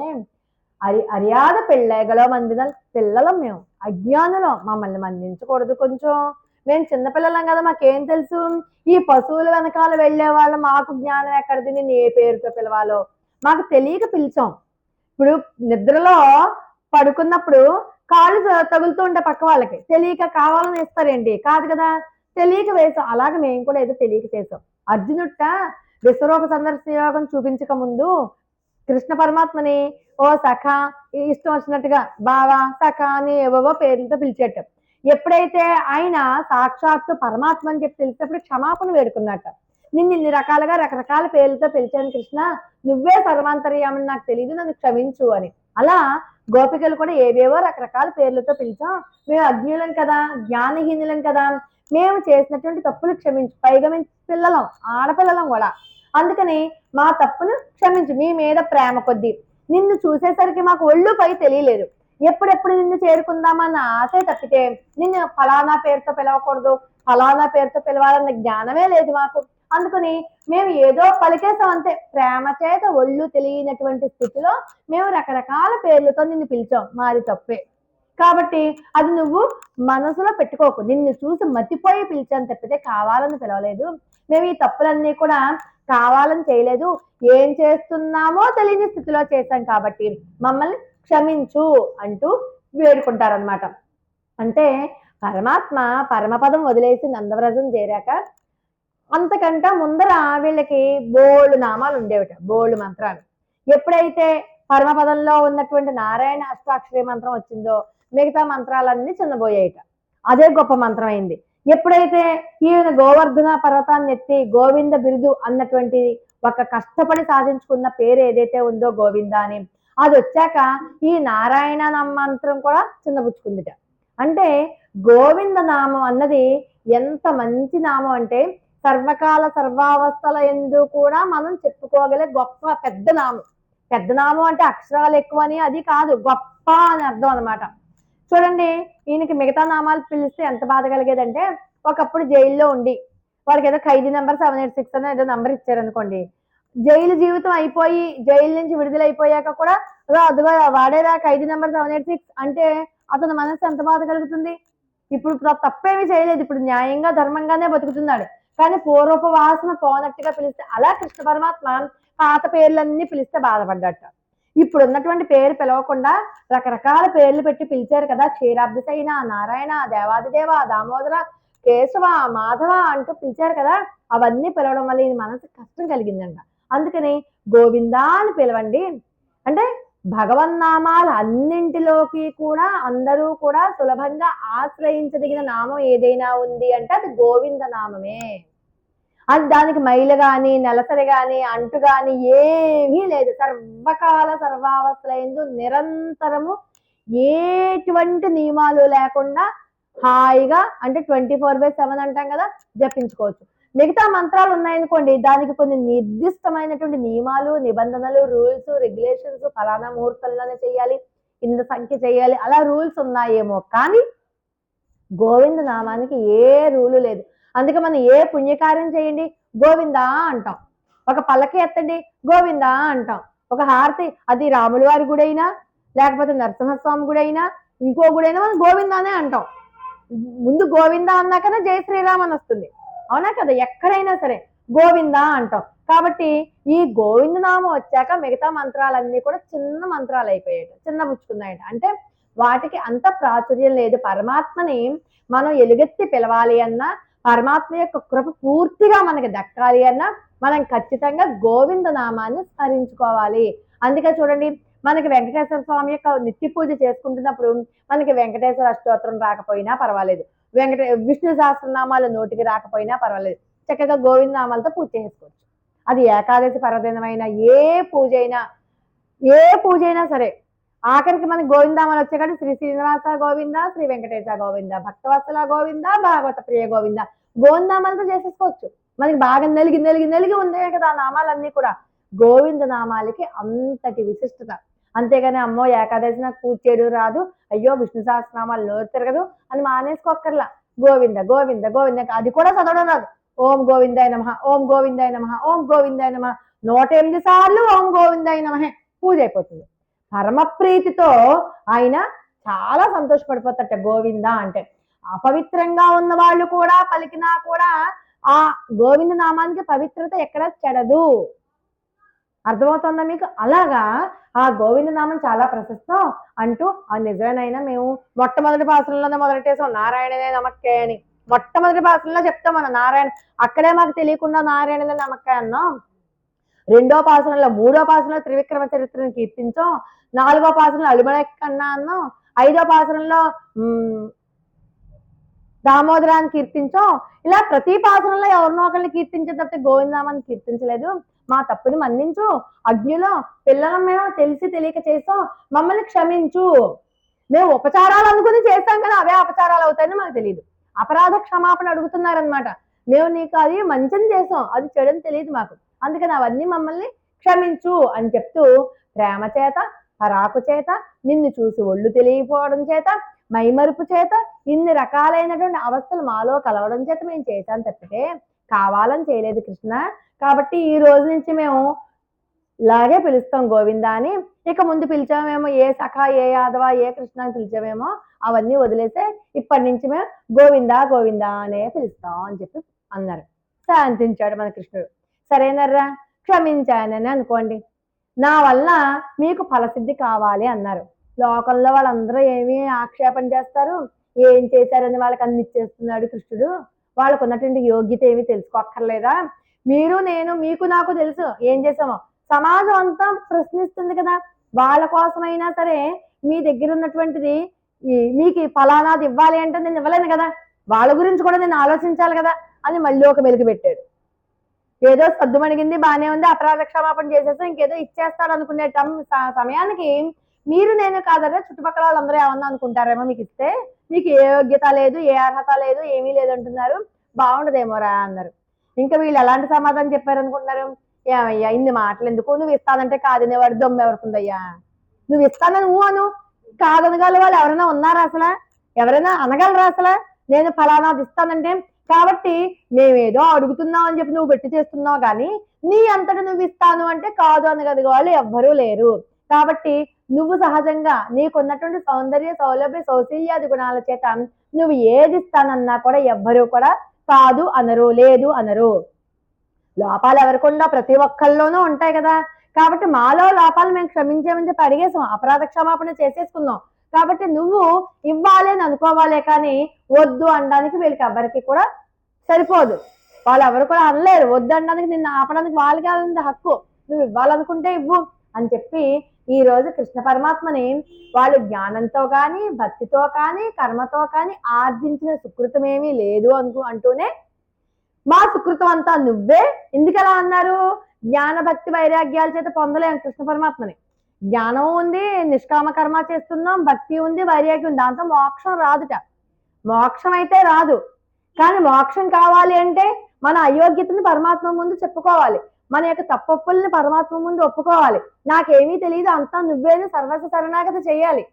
అరియాద పిల్లగలో మందిన పిల్లలం, మేము అజ్ఞానులం, మమ్మల్ని మందించకూడదు. కొంచెం మేము చిన్నపిల్లలం కదా, మాకేం తెలుసు, ఈ పశువుల వెనకాల వెళ్ళే వాళ్ళు, మాకు జ్ఞానం ఎక్కడిది, నేను ఏ పేరుతో పిలవాలో మాకు తెలియక పిలిచాం. ఇప్పుడు నిద్రలో పడుకున్నప్పుడు కాళ్ళు తగులుతూ ఉంటే పక్క వాళ్ళకి తెలియక కావాలని ఇస్తారేంటి, కాదు కదా, తెలియక వేసాం. అలాగే మేము కూడా ఏదో తెలియక చేసాం. అర్జునుట్ట విశ్వరూప సందర్శన యోగం చూపించక ముందు కృష్ణ పరమాత్మని ఓ సఖ, ఇష్టం వచ్చినట్టుగా బావా సఖ అని ఏవో పేర్లతో పిలిచేట. ఎప్పుడైతే ఆయన సాక్షాత్తు పరమాత్మ అని చెప్పి తెలిసినప్పుడు క్షమాపణ వేడుకున్నట్ట. నిన్ను ఇన్ని రకాలుగా రకరకాల పేర్లతో పిలిచాను కృష్ణ, నువ్వే సర్వాంతర్యామని నాకు తెలియదు, నన్ను క్షమించు అని. అలా గోపికలు కూడా ఏవేవో రకరకాల పేర్లతో పిలిచాం, మేము అజ్ఞులం కదా, జ్ఞానహీనులం కదా, మేము చేసినటువంటి తప్పులు క్షమించు, పైగా మేము పిల్లలం, ఆడపిల్లలం కూడా, అందుకని మా తప్పును క్షమించు, మీ మీద ప్రేమ కొద్దీ. నిన్ను చూసేసరికి మాకు ఒళ్ళు పై తెలియలేదు, ఎప్పుడెప్పుడు నిన్ను చేరుకుందామన్న ఆశే తప్పితే నిన్ను ఫలానా పేరుతో పిలవకూడదు, ఫలానా పేరుతో పిలవాలన్న జ్ఞానమే లేదు మాకు. అందుకని మేము ఏదో పలికేసాం అంతే, ప్రేమ చేత ఒళ్ళు తెలియనటువంటి స్థితిలో మేము రకరకాల పేర్లతో నిన్ను పిలిచాం, మాది తప్పే. కాబట్టి అది నువ్వు మనసులో పెట్టుకోకు, నిన్ను చూసి మతిపోయి పిలిచాను తప్పితే కావాలని పిలవలేదు. మేము ఈ తప్పులన్నీ కూడా కావాలని చేయలేదు, ఏం చేస్తున్నామో తెలియని స్థితిలో చేశాం కాబట్టి మమ్మల్ని క్షమించు అంటూ వేడుకుంటారనమాట. అంటే పరమాత్మ పరమపదం వదిలేసి నందవ్రజం చేరాక అంతకంట ముందర వీళ్ళకి బోళ్ళు నామాలు ఉండేవిట, బోళ్ళు మంత్రాలు. ఎప్పుడైతే పరమపదంలో ఉన్నటువంటి నారాయణ అష్టాక్షరి మంత్రం వచ్చిందో మిగతా మంత్రాలన్నీ చిన్నబోయాయిట. అదే గొప్ప మంత్రం అయింది. ఎప్పుడైతే ఈయన గోవర్ధన పర్వతాన్ని ఎత్తి గోవింద బిరుదు అన్నటువంటి ఒక కష్టపడి సాధించుకున్న పేరు ఏదైతే ఉందో గోవింద అని, అది వచ్చాక ఈ నారాయణ మంత్రం కూడా చిన్నబుచ్చుకుందిట. అంటే గోవింద నామం అన్నది ఎంత మంచి నామం అంటే సర్వకాల సర్వావస్థల ఎందు కూడా మనం చెప్పుకోగలే గొప్ప పెద్ద నామం. పెద్ద నామం అంటే అక్షరాలు ఎక్కువ అని అది కాదు, గొప్ప అని అర్థం అనమాట. చూడండి, ఈయనకి మిగతా నామాలు పిలిస్తే ఎంత బాధ కలిగేదంటే, ఒకప్పుడు జైల్లో ఉండి వాడికి ఏదో ఖైదీ నెంబర్ 786 అని ఏదో నెంబర్ ఇచ్చారనుకోండి, జైలు జీవితం అయిపోయి జైలు నుంచి విడుదలైపోయాక కూడా అదిగో వాడేరా ఖైదీ నెంబర్ 786 అంటే అతని మనసు ఎంత బాధ కలుగుతుంది. ఇప్పుడు తప్పేమీ చేయలేదు, ఇప్పుడు న్యాయంగా ధర్మంగానే బతుకుతున్నాడు, కానీ పూర్వపు వాసన పోనట్టుగా పిలిస్తే, అలా కృష్ణ పరమాత్మ పాత పేర్లన్నీ పిలిస్తే బాధపడ్డట. ఇప్పుడు ఉన్నటువంటి పేరు పిలవకుండా రకరకాల పేర్లు పెట్టి పిలిచారు కదా, క్షీరాబ్దిసైన, నారాయణ, దేవాదిదేవ, దామోదర, కేశవ, మాధవ అంటూ పిలిచారు కదా, అవన్నీ పిలవడం వల్ల ఈ మనసు కష్టం కలిగిందంట. అందుకని గోవిందా అని పిలవండి. అంటే భగవన్నామాలు అన్నింటిలోకి కూడా అందరూ కూడా సులభంగా ఆశ్రయించదగిన నామం ఏదైనా ఉంది అంటే అది గోవింద నామమే. అది దానికి మైలు కానీ నెలసరి కానీ అంటు కానీ ఏమీ లేదు. సర్వకాల సర్వావస్థలందు నిరంతరము ఎటువంటి నియమాలు లేకుండా హాయిగా అంటే 24/7 అంటాం కదా, జపించుకోవచ్చు. మిగతా మంత్రాలు ఉన్నాయనుకోండి, దానికి కొన్ని నిర్దిష్టమైనటువంటి నియమాలు, నిబంధనలు, రూల్స్, రెగ్యులేషన్స్, ఫలానా ముహూర్తంలోనే చేయాలి, ఇంత సంఖ్య చేయాలి, అలా రూల్స్ ఉన్నాయేమో కానీ గోవింద నామానికి ఏ రూలు లేదు. అందుకే మనం ఏ పుణ్యకార్యం చేయండి గోవిందా అంటాం. ఒక పల్లకి ఎత్తండి గోవిందా అంటాం. ఒక హారతి, అది రాముల వారి గుడి అయినా లేకపోతే నరసింహస్వామి గుడి అయినా ఇంకో గుడి అయినా మనం గోవిందానే అంటాం. ముందు గోవిందా అన్నాకనే జయ శ్రీరామ్ అని వస్తుంది, అవునా కదా? ఎక్కడైనా సరే గోవిందా అంటాం. కాబట్టి ఈ గోవింద నామం వచ్చాక మిగతా మంత్రాలన్నీ కూడా చిన్న మంత్రాలు అయిపోయాయి, చిన్న పుచ్చుకున్నాయట. అంటే వాటికి అంత ప్రాచుర్యం లేదు. పరమాత్మని మనం ఎలుగెత్తి పిలవాలి అన్నా, పరమాత్మ యొక్క కృప పూర్తిగా మనకి దక్కాలి అన్నా మనం ఖచ్చితంగా గోవింద నామాన్ని స్మరించుకోవాలి. అందుకే చూడండి, మనకి వెంకటేశ్వర స్వామి యొక్క నిత్య పూజ చేసుకుంటున్నప్పుడు మనకి వెంకటేశ్వర అష్టోత్తరం రాకపోయినా పర్వాలేదు, విష్ణు సహస్రనామాలు నోటికి రాకపోయినా పర్వాలేదు, చక్కగా గోవింద నామాలతో పూజ చేసుకోవచ్చు. అది ఏకాదశి పర్వదినమైనా ఏ పూజ అయినా సరే. ఆఖరికి మనకి గోవిందామని వచ్చేకాడు శ్రీ శ్రీనివాస గోవింద, శ్రీ వెంకటేశ గోవింద, భక్తవత్సల గోవింద, భాగవత ప్రియ గోవింద, గోవిందామాలతో చేసేసుకోవచ్చు. మనకి బాగా నలిగి ఉందే కదా ఆ నామాలన్నీ కూడా. గోవింద నామాలకి అంతటి విశిష్టత. అంతేగాని అమ్మో ఏకాదశి నాకు పూజ చేయడం రాదు, అయ్యో విష్ణు సహస్రనామాలు నోరు తిరగదు అని మానేసుకోక్కర్లా. గోవింద గోవింద గోవింద, అది కూడా చదవడం రాదు. ఓం గోవిందాయ నమః, ఓం గోవిందాయ నమః, ఓం గోవిందాయ నమః 108 సార్లు ఓం గోవిందాయ నమః పూజ అయిపోతుంది. పరమప్రీతితో ఆయన చాలా సంతోషపడిపోతాట గోవింద అంటే. అపవిత్రంగా ఉన్న వాళ్ళు కూడా పలికినా కూడా ఆ గోవింద నామానికి పవిత్రత ఎక్కడ చెడదు. అర్థమవుతుందా మీకు? అలాగా ఆ గోవింద నామం చాలా ప్రశస్తం అంటూ ఆ నిజమేనైనా మేము మొట్టమొదటి పాసరంలోనే మొదలెట్టేసాం నారాయణనే నమక్కే అని. మొట్టమొదటి పాసరంలో చెప్తాం మనం నారాయణ, అక్కడే మాకు తెలియకుండా నారాయణనే నమక్కే అన్నాం. రెండో పాసరంలో, మూడో పాసరంలో త్రివిక్రమ చరిత్రను కీర్తించాం. నాలుగో పాసరంలో అలుమలెక్కన్నా అన్నాం. ఐదో పాసరంలో దామోదరాన్ని కీర్తించాం. ఇలా ప్రతి పాసరంలో ఎవరినో ఒకరిని కీర్తించే తప్పితే గోవిందామాన్ని కీర్తించలేదు. మా తప్పుని మన్నించు, అజ్ఞులం పిల్లలం మేము తెలిసి తెలియక చేసాం, మమ్మల్ని క్షమించు. మేము ఉపచారాలు అనుకుని చేస్తాం కదా, అవే అపచారాలు అవుతాయని మాకు తెలియదు. అపరాధ క్షమాపణ అడుగుతున్నారనమాట. మేము నీకు అది మంచిని చేసాం, అది చెడుని తెలియదు మాకు, అందుకని అవన్నీ మమ్మల్ని క్షమించు అని చెప్తూ ప్రేమ చేత, పరాకు చేత, నిన్ను చూసి ఒళ్ళు తెలియకపోవడం చేత, మైమరుపు చేత, ఇన్ని రకాలైనటువంటి అవస్థలు మాలో కలవడం చేత మేము చేశాను తప్పితే కావాలని చేయలేదు కృష్ణ. కాబట్టి ఈ రోజు నుంచి మేము ఇలాగే పిలుస్తాం గోవిందా అని. ఇక ముందు పిలిచామేమో ఏ సఖ, ఏ యాదవ, ఏ కృష్ణ అని పిలిచామేమో అవన్నీ వదిలేసే ఇప్పటి నుంచి మేము గోవిందా గోవిందా అనే పిలుస్తాం అని చెప్పి అన్నారు. శాంతించాడు మన కృష్ణుడు. సరేనర్రా, క్షమించానని అనుకోండి, నా వల్ల మీకు ఫలసిద్ధి కావాలి అన్నారు. లోకంలో వాళ్ళందరూ ఏమి ఆక్షేపణ చేస్తారు, ఏం చేశారని వాళ్ళకి అన్ని ఇచ్చేస్తున్నాడు కృష్ణుడు, వాళ్ళకు ఉన్నటువంటి యోగ్యత ఏమి తెలుసుకోక్కర్లేదా? మీరు నేను మీకు నాకు తెలుసు ఏం చేసామో. సమాజం అంతా ప్రశ్నిస్తుంది కదా, వాళ్ళ కోసమైనా సరే మీ దగ్గర ఉన్నటువంటిది మీకు ఫలానాది ఇవ్వాలి అంటే నేను ఇవ్వలేను కదా, వాళ్ళ గురించి కూడా నేను ఆలోచించాలి కదా అని మళ్ళీ ఒక వెలుగు పెట్టాడు. ఏదో సద్దుమణిగింది, బాగానే ఉంది, అపరాధ క్షమాపణ చేసేసి ఇంకేదో ఇచ్చేస్తాడు అనుకునే సమయానికి మీరు నేను కాదరా, చుట్టుపక్కల వాళ్ళందరూ ఏమన్నా అనుకుంటారేమో, మీకు ఇస్తే మీకు ఏ యోగ్యత లేదు, ఏ అర్హత లేదు, ఏమీ లేదు అంటున్నారు, బాగుండదేమోరా అన్నారు. ఇంకా వీళ్ళు ఎలాంటి సమాధానం చెప్పారు అనుకుంటున్నారు? ఏమయ్యా ఇన్ని మాటలు ఎందుకు, నువ్వు ఇస్తానంటే కాదనేవాడు దొమ్మ ఎవరుకుందయ్యా, నువ్వు ఇస్తానని నువ్వు అను, కాదనగల వాళ్ళు ఎవరైనా ఉన్నారా అసలు? ఎవరైనా అనగలరా అసలు? నేను ఫలానాది ఇస్తానంటే, కాబట్టి మేమేదో అడుగుతున్నావు అని చెప్పి నువ్వు పెట్టి చేస్తున్నావు, కానీ నీ అంతటా నువ్వు ఇస్తాను అంటే కాదు అనగలిగే వాళ్ళు ఎవ్వరూ లేరు. కాబట్టి నువ్వు సహజంగా నీకున్నటువంటి సౌందర్య, సౌలభ్య, సౌశల్యాది గుణాల చేత నువ్వు ఏది ఇస్తానన్నా కూడా ఎవ్వరూ కూడా కాదు అనరు, లేదు అనరు. లోపాలు ఎవరికుండా ప్రతి ఒక్కళ్ళలోనూ ఉంటాయి కదా. కాబట్టి మాలో లోపాలు మేము క్షమించామని చెప్పి అడిగేసాం, అపరాధ క్షమాపణ చేసేసుకున్నాం. కాబట్టి నువ్వు ఇవ్వాలి అని అనుకోవాలే కానీ వద్దు అనడానికి వీళ్ళకి ఎవ్వరికి కూడా సరిపోదు. వాళ్ళు ఎవరు కూడా అనలేరు, వద్దనడానికి నిన్ను ఆపడానికి వాళ్ళకే ఉంది హక్కు, నువ్వు ఇవ్వాలనుకుంటే ఇవ్వు అని చెప్పి ఈ రోజు కృష్ణ పరమాత్మని వాళ్ళు జ్ఞానంతో కానీ భక్తితో కానీ కర్మతో కానీ ఆర్జించిన సుకృతం ఏమీ లేదు అంటూనే మా సుకృతం అంతా నువ్వే. ఎందుకలా అన్నారు? జ్ఞాన భక్తి వైరాగ్యాల చేత పొందలేం కృష్ణ పరమాత్మని. జ్ఞానం ఉంది, నిష్కామ కర్మ చేస్తున్నాం, భక్తి ఉంది, వైరాగ్యం ఉంది, దాంతో మోక్షం రాదుట. మోక్షం అయితే రాదు, కానీ మోక్షం కావాలి అంటే మన అయోగ్యతని పరమాత్మ ముందు చెప్పుకోవాలి, మన యొక్క తప్పొప్పుల్ని పరమాత్మ ముందు ఒప్పుకోవాలి. నాకేమీ తెలియదు, అంతా నువ్వేది సర్వస్వ శరణాగతి చేయాలి.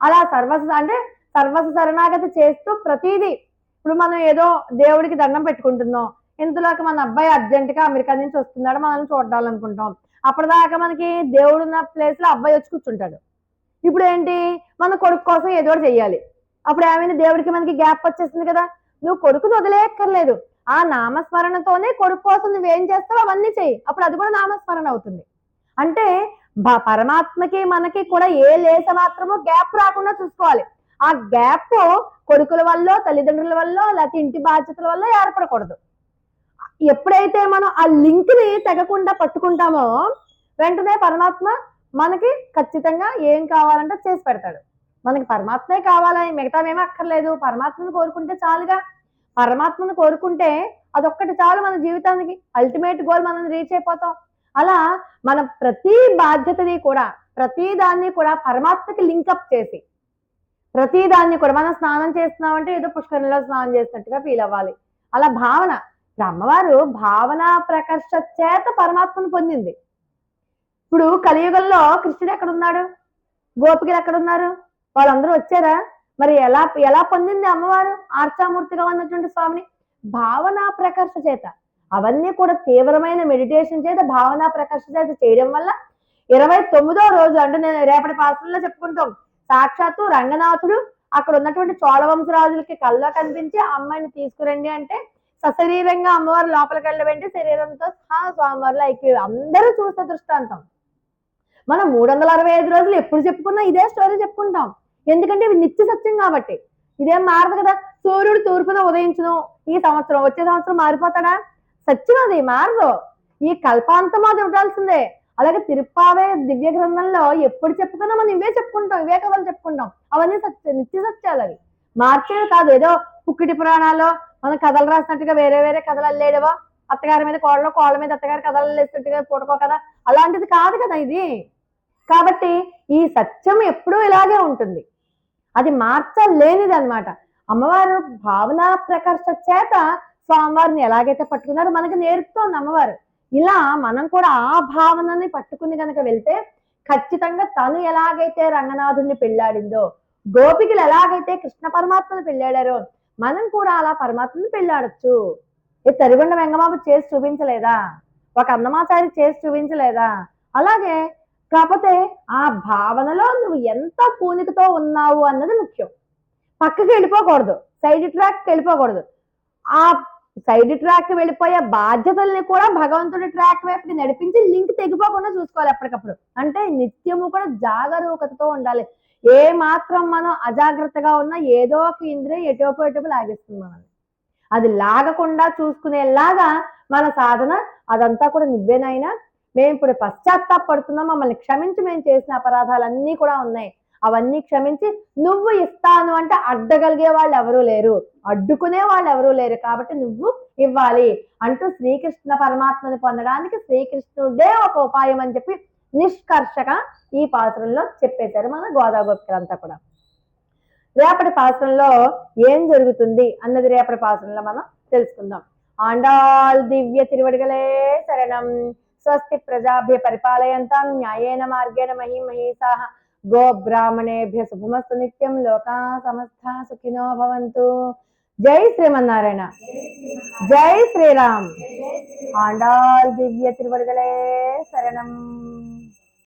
అలా సర్వస్వ శరణాగతి చేస్తూ ప్రతిదీ, ఇప్పుడు మనం ఏదో దేవుడికి దండం పెట్టుకుంటున్నాం, ఇంతలోకి మన అబ్బాయి అర్జెంటుగా అమెరికా నుంచి వస్తున్నాడు, మనల్ని చూడాలనుకుంటాం. అప్పటిదాకా మనకి దేవుడు ఉన్న ప్లేస్ లో అబ్బాయి వచ్చి కూర్చుంటాడు. ఇప్పుడు ఏంటి, మన కొడుకు కోసం ఏదో ఒకటి చెయ్యాలి. అప్పుడు ఏమైనా దేవుడికి మనకి గ్యాప్ వచ్చేసింది కదా. నువ్వు కొడుకుని వదిలేయక్కర్లేదు, ఆ నామస్మరణతోనే కొడుకు కోసం నువ్వేం చేస్తావు అవన్నీ చెయ్యి, అప్పుడు అది కూడా నామస్మరణ అవుతుంది. అంటే పరమాత్మకి మనకి కూడా ఏ లేస మాత్రమో గ్యాప్ రాకుండా చూసుకోవాలి. ఆ గ్యాప్ కొడుకుల వల్ల, తల్లిదండ్రుల వల్ల, లేకపోతే ఇంటి బాధ్యతల వల్ల ఏర్పడకూడదు. ఎప్పుడైతే మనం ఆ లింక్ ని తెగకుండా పట్టుకుంటామో వెంటనే పరమాత్మ మనకి ఖచ్చితంగా ఏం కావాలంటే చేసి పెడతాడు. మనకి పరమాత్మే కావాలని మిగతావేమీ అక్కర్లేదు, పరమాత్మను కోరుకుంటే చాలుగా. పరమాత్మను కోరుకుంటే అదొక్కటి చాలు మన జీవితానికి, అల్టిమేట్ గోల్ మనం రీచ్ అయిపోతాం. అలా మన ప్రతి బాధ్యతని కూడా, ప్రతి దాన్ని కూడా పరమాత్మకి లింకప్ చేసి, ప్రతి దాన్ని కూడా మనం స్నానం చేస్తున్నామంటే ఏదో పుష్కరంలో స్నానం చేసినట్టుగా ఫీల్ అవ్వాలి. అలా భావన, అమ్మవారు భావనా ప్రకర్ష చేత పరమాత్మను పొందింది. ఇప్పుడు కలియుగంలో కృష్ణుడు ఎక్కడున్నాడు, గోపికలు ఎక్కడున్నారు, వాళ్ళందరూ వచ్చారా? మరి ఎలా పొందింది అమ్మవారు ఆర్చామూర్తిగా ఉన్నటువంటి స్వామిని? భావనా ప్రకర్ష చేత. అవన్నీ కూడా తీవ్రమైన మెడిటేషన్ చేత, భావనా ప్రకర్ష చేత చేయడం వల్ల 29వ రోజు, అంటే నేను రేపటి పాత్రలో చెప్పుకుంటాం, సాక్షాత్తు రంగనాథుడు అక్కడ ఉన్నటువంటి చోళ వంశరాజులకి కళ్ళలో కనిపించి అమ్మాయిని తీసుకురండి అంటే సశరీరంగా అమ్మవారు లోపలికి వెళ్ళబెట్టి శరీరంతో సహా స్వామివారిలో ఐక్యం, అందరూ చూసే దృష్టాంతం. మనం 365 రోజులు ఎప్పుడు చెప్పుకున్నా ఇదే స్టోరీ చెప్పుకుంటాం, ఎందుకంటే ఇవి నిత్య సత్యం కాబట్టి. ఇదేం మారదు కదా. సూర్యుడు తూర్పున ఉదయించును, ఈ సంవత్సరం వచ్చే సంవత్సరం మారిపోతాడా? సత్యం అది మారదు, ఈ కల్పాంతం అది ఉండాల్సిందే. అలాగే తిరుప్పావే దివ్య గ్రంథంలో ఎప్పుడు చెప్పుకున్నా మనం ఇవే చెప్పుకుంటాం, ఇవే కథలు చెప్పుకుంటాం. అవన్నీ నిత్య సత్యాలు, అవి మార్చేవి కాదు. ఏదో పుక్కిటి పురాణాల్లో మనం కథలు రాసినట్టుగా వేరే వేరే కథలు అల్లేడవో, అత్తగారి మీద కోళ్ళలో, కోళ్ళ మీద అత్తగారి కథలు వేసినట్టుగా పూటకో కదా, అలాంటిది కాదు కదా ఇది. కాబట్టి ఈ సత్యం ఎప్పుడూ ఇలాగే ఉంటుంది, అది మార్చలేనిది అనమాట. అమ్మవారు భావనా ప్రకర్ష చేత స్వామివారిని ఎలాగైతే పట్టుకున్నారో మనకి నేర్పుతోంది అమ్మవారు. ఇలా మనం కూడా ఆ భావనని పట్టుకుని కనుక వెళ్తే ఖచ్చితంగా తను ఎలాగైతే రంగనాథుడిని పెళ్ళాడిందో, గోపికలు ఎలాగైతే కృష్ణ పరమాత్మను పెళ్ళాడారో, మనం కూడా అలా పరమాత్మని పెళ్ళాడచ్చు. తరిగొండ వెంగమాబు చేసి చూపించలేదా, ఒక అన్నమాచారి చేసి చూపించలేదా? అలాగే కాకపోతే ఆ భావనలో నువ్వు ఎంత పూనికతో ఉన్నావు అన్నది ముఖ్యం. పక్కకి వెళ్ళిపోకూడదు, సైడ్ ట్రాక్ వెళ్ళిపోకూడదు. ఆ సైడ్ ట్రాక్ వెళ్ళిపోయే బాధ్యతల్ని కూడా భగవంతుడి ట్రాక్ వైపుకి నడిపించి లింక్ తెగిపోకుండా చూసుకోవాలి ఎప్పటికప్పుడు. అంటే నిత్యము కూడా జాగరూకతతో ఉండాలి. ఏ మాత్రం మనం అజాగ్రత్తగా ఉన్నా ఏదో ఒక ఇంద్రియం ఎటువైపు లాగేస్తుంది మనల్ని. అది లాగకుండా చూసుకునేలాగా మన సాధన, అదంతా కూడా నువ్వేనైనా, మేము ఇప్పుడు పశ్చాత్తాపడుతున్నాం, మమ్మల్ని క్షమించి, మేము చేసిన అపరాధాలన్నీ కూడా ఉన్నాయి, అవన్నీ క్షమించి నువ్వు ఇస్తాను అంటే అడ్డగలిగే వాళ్ళు ఎవరూ లేరు, అడ్డుకునే వాళ్ళు ఎవరూ లేరు, కాబట్టి నువ్వు ఇవ్వాలి అంటూ శ్రీకృష్ణ పరమాత్మని పొందడానికి శ్రీకృష్ణుడే ఒక ఉపాయం అని చెప్పి నిష్కర్షగా ఈ పాసురంలో చెప్పేశారు మన గోదా గోపికలంతా కూడా. రేపటి పాసురంలో ఏం జరుగుతుంది అన్నది రేపటి పాసురంలో మనం తెలుసుకుందాం. ఆండాళ్ దివ్య తిరువడిగలే శరణం. స్వస్తి ప్రజాభ్య పరిపాలయంతాం న్యాయేన మార్గేణ మహీమహీసాః. గో బ్రాహ్మణేభ్య శుభమస్తు నిత్యం. లోకా సమస్తా సుఖినో భవంతు. జై శ్రీమన్నారాయణ, జై శ్రీరామ్. ఆండాళ్ దివ్య తిరువడిగలే శరణం.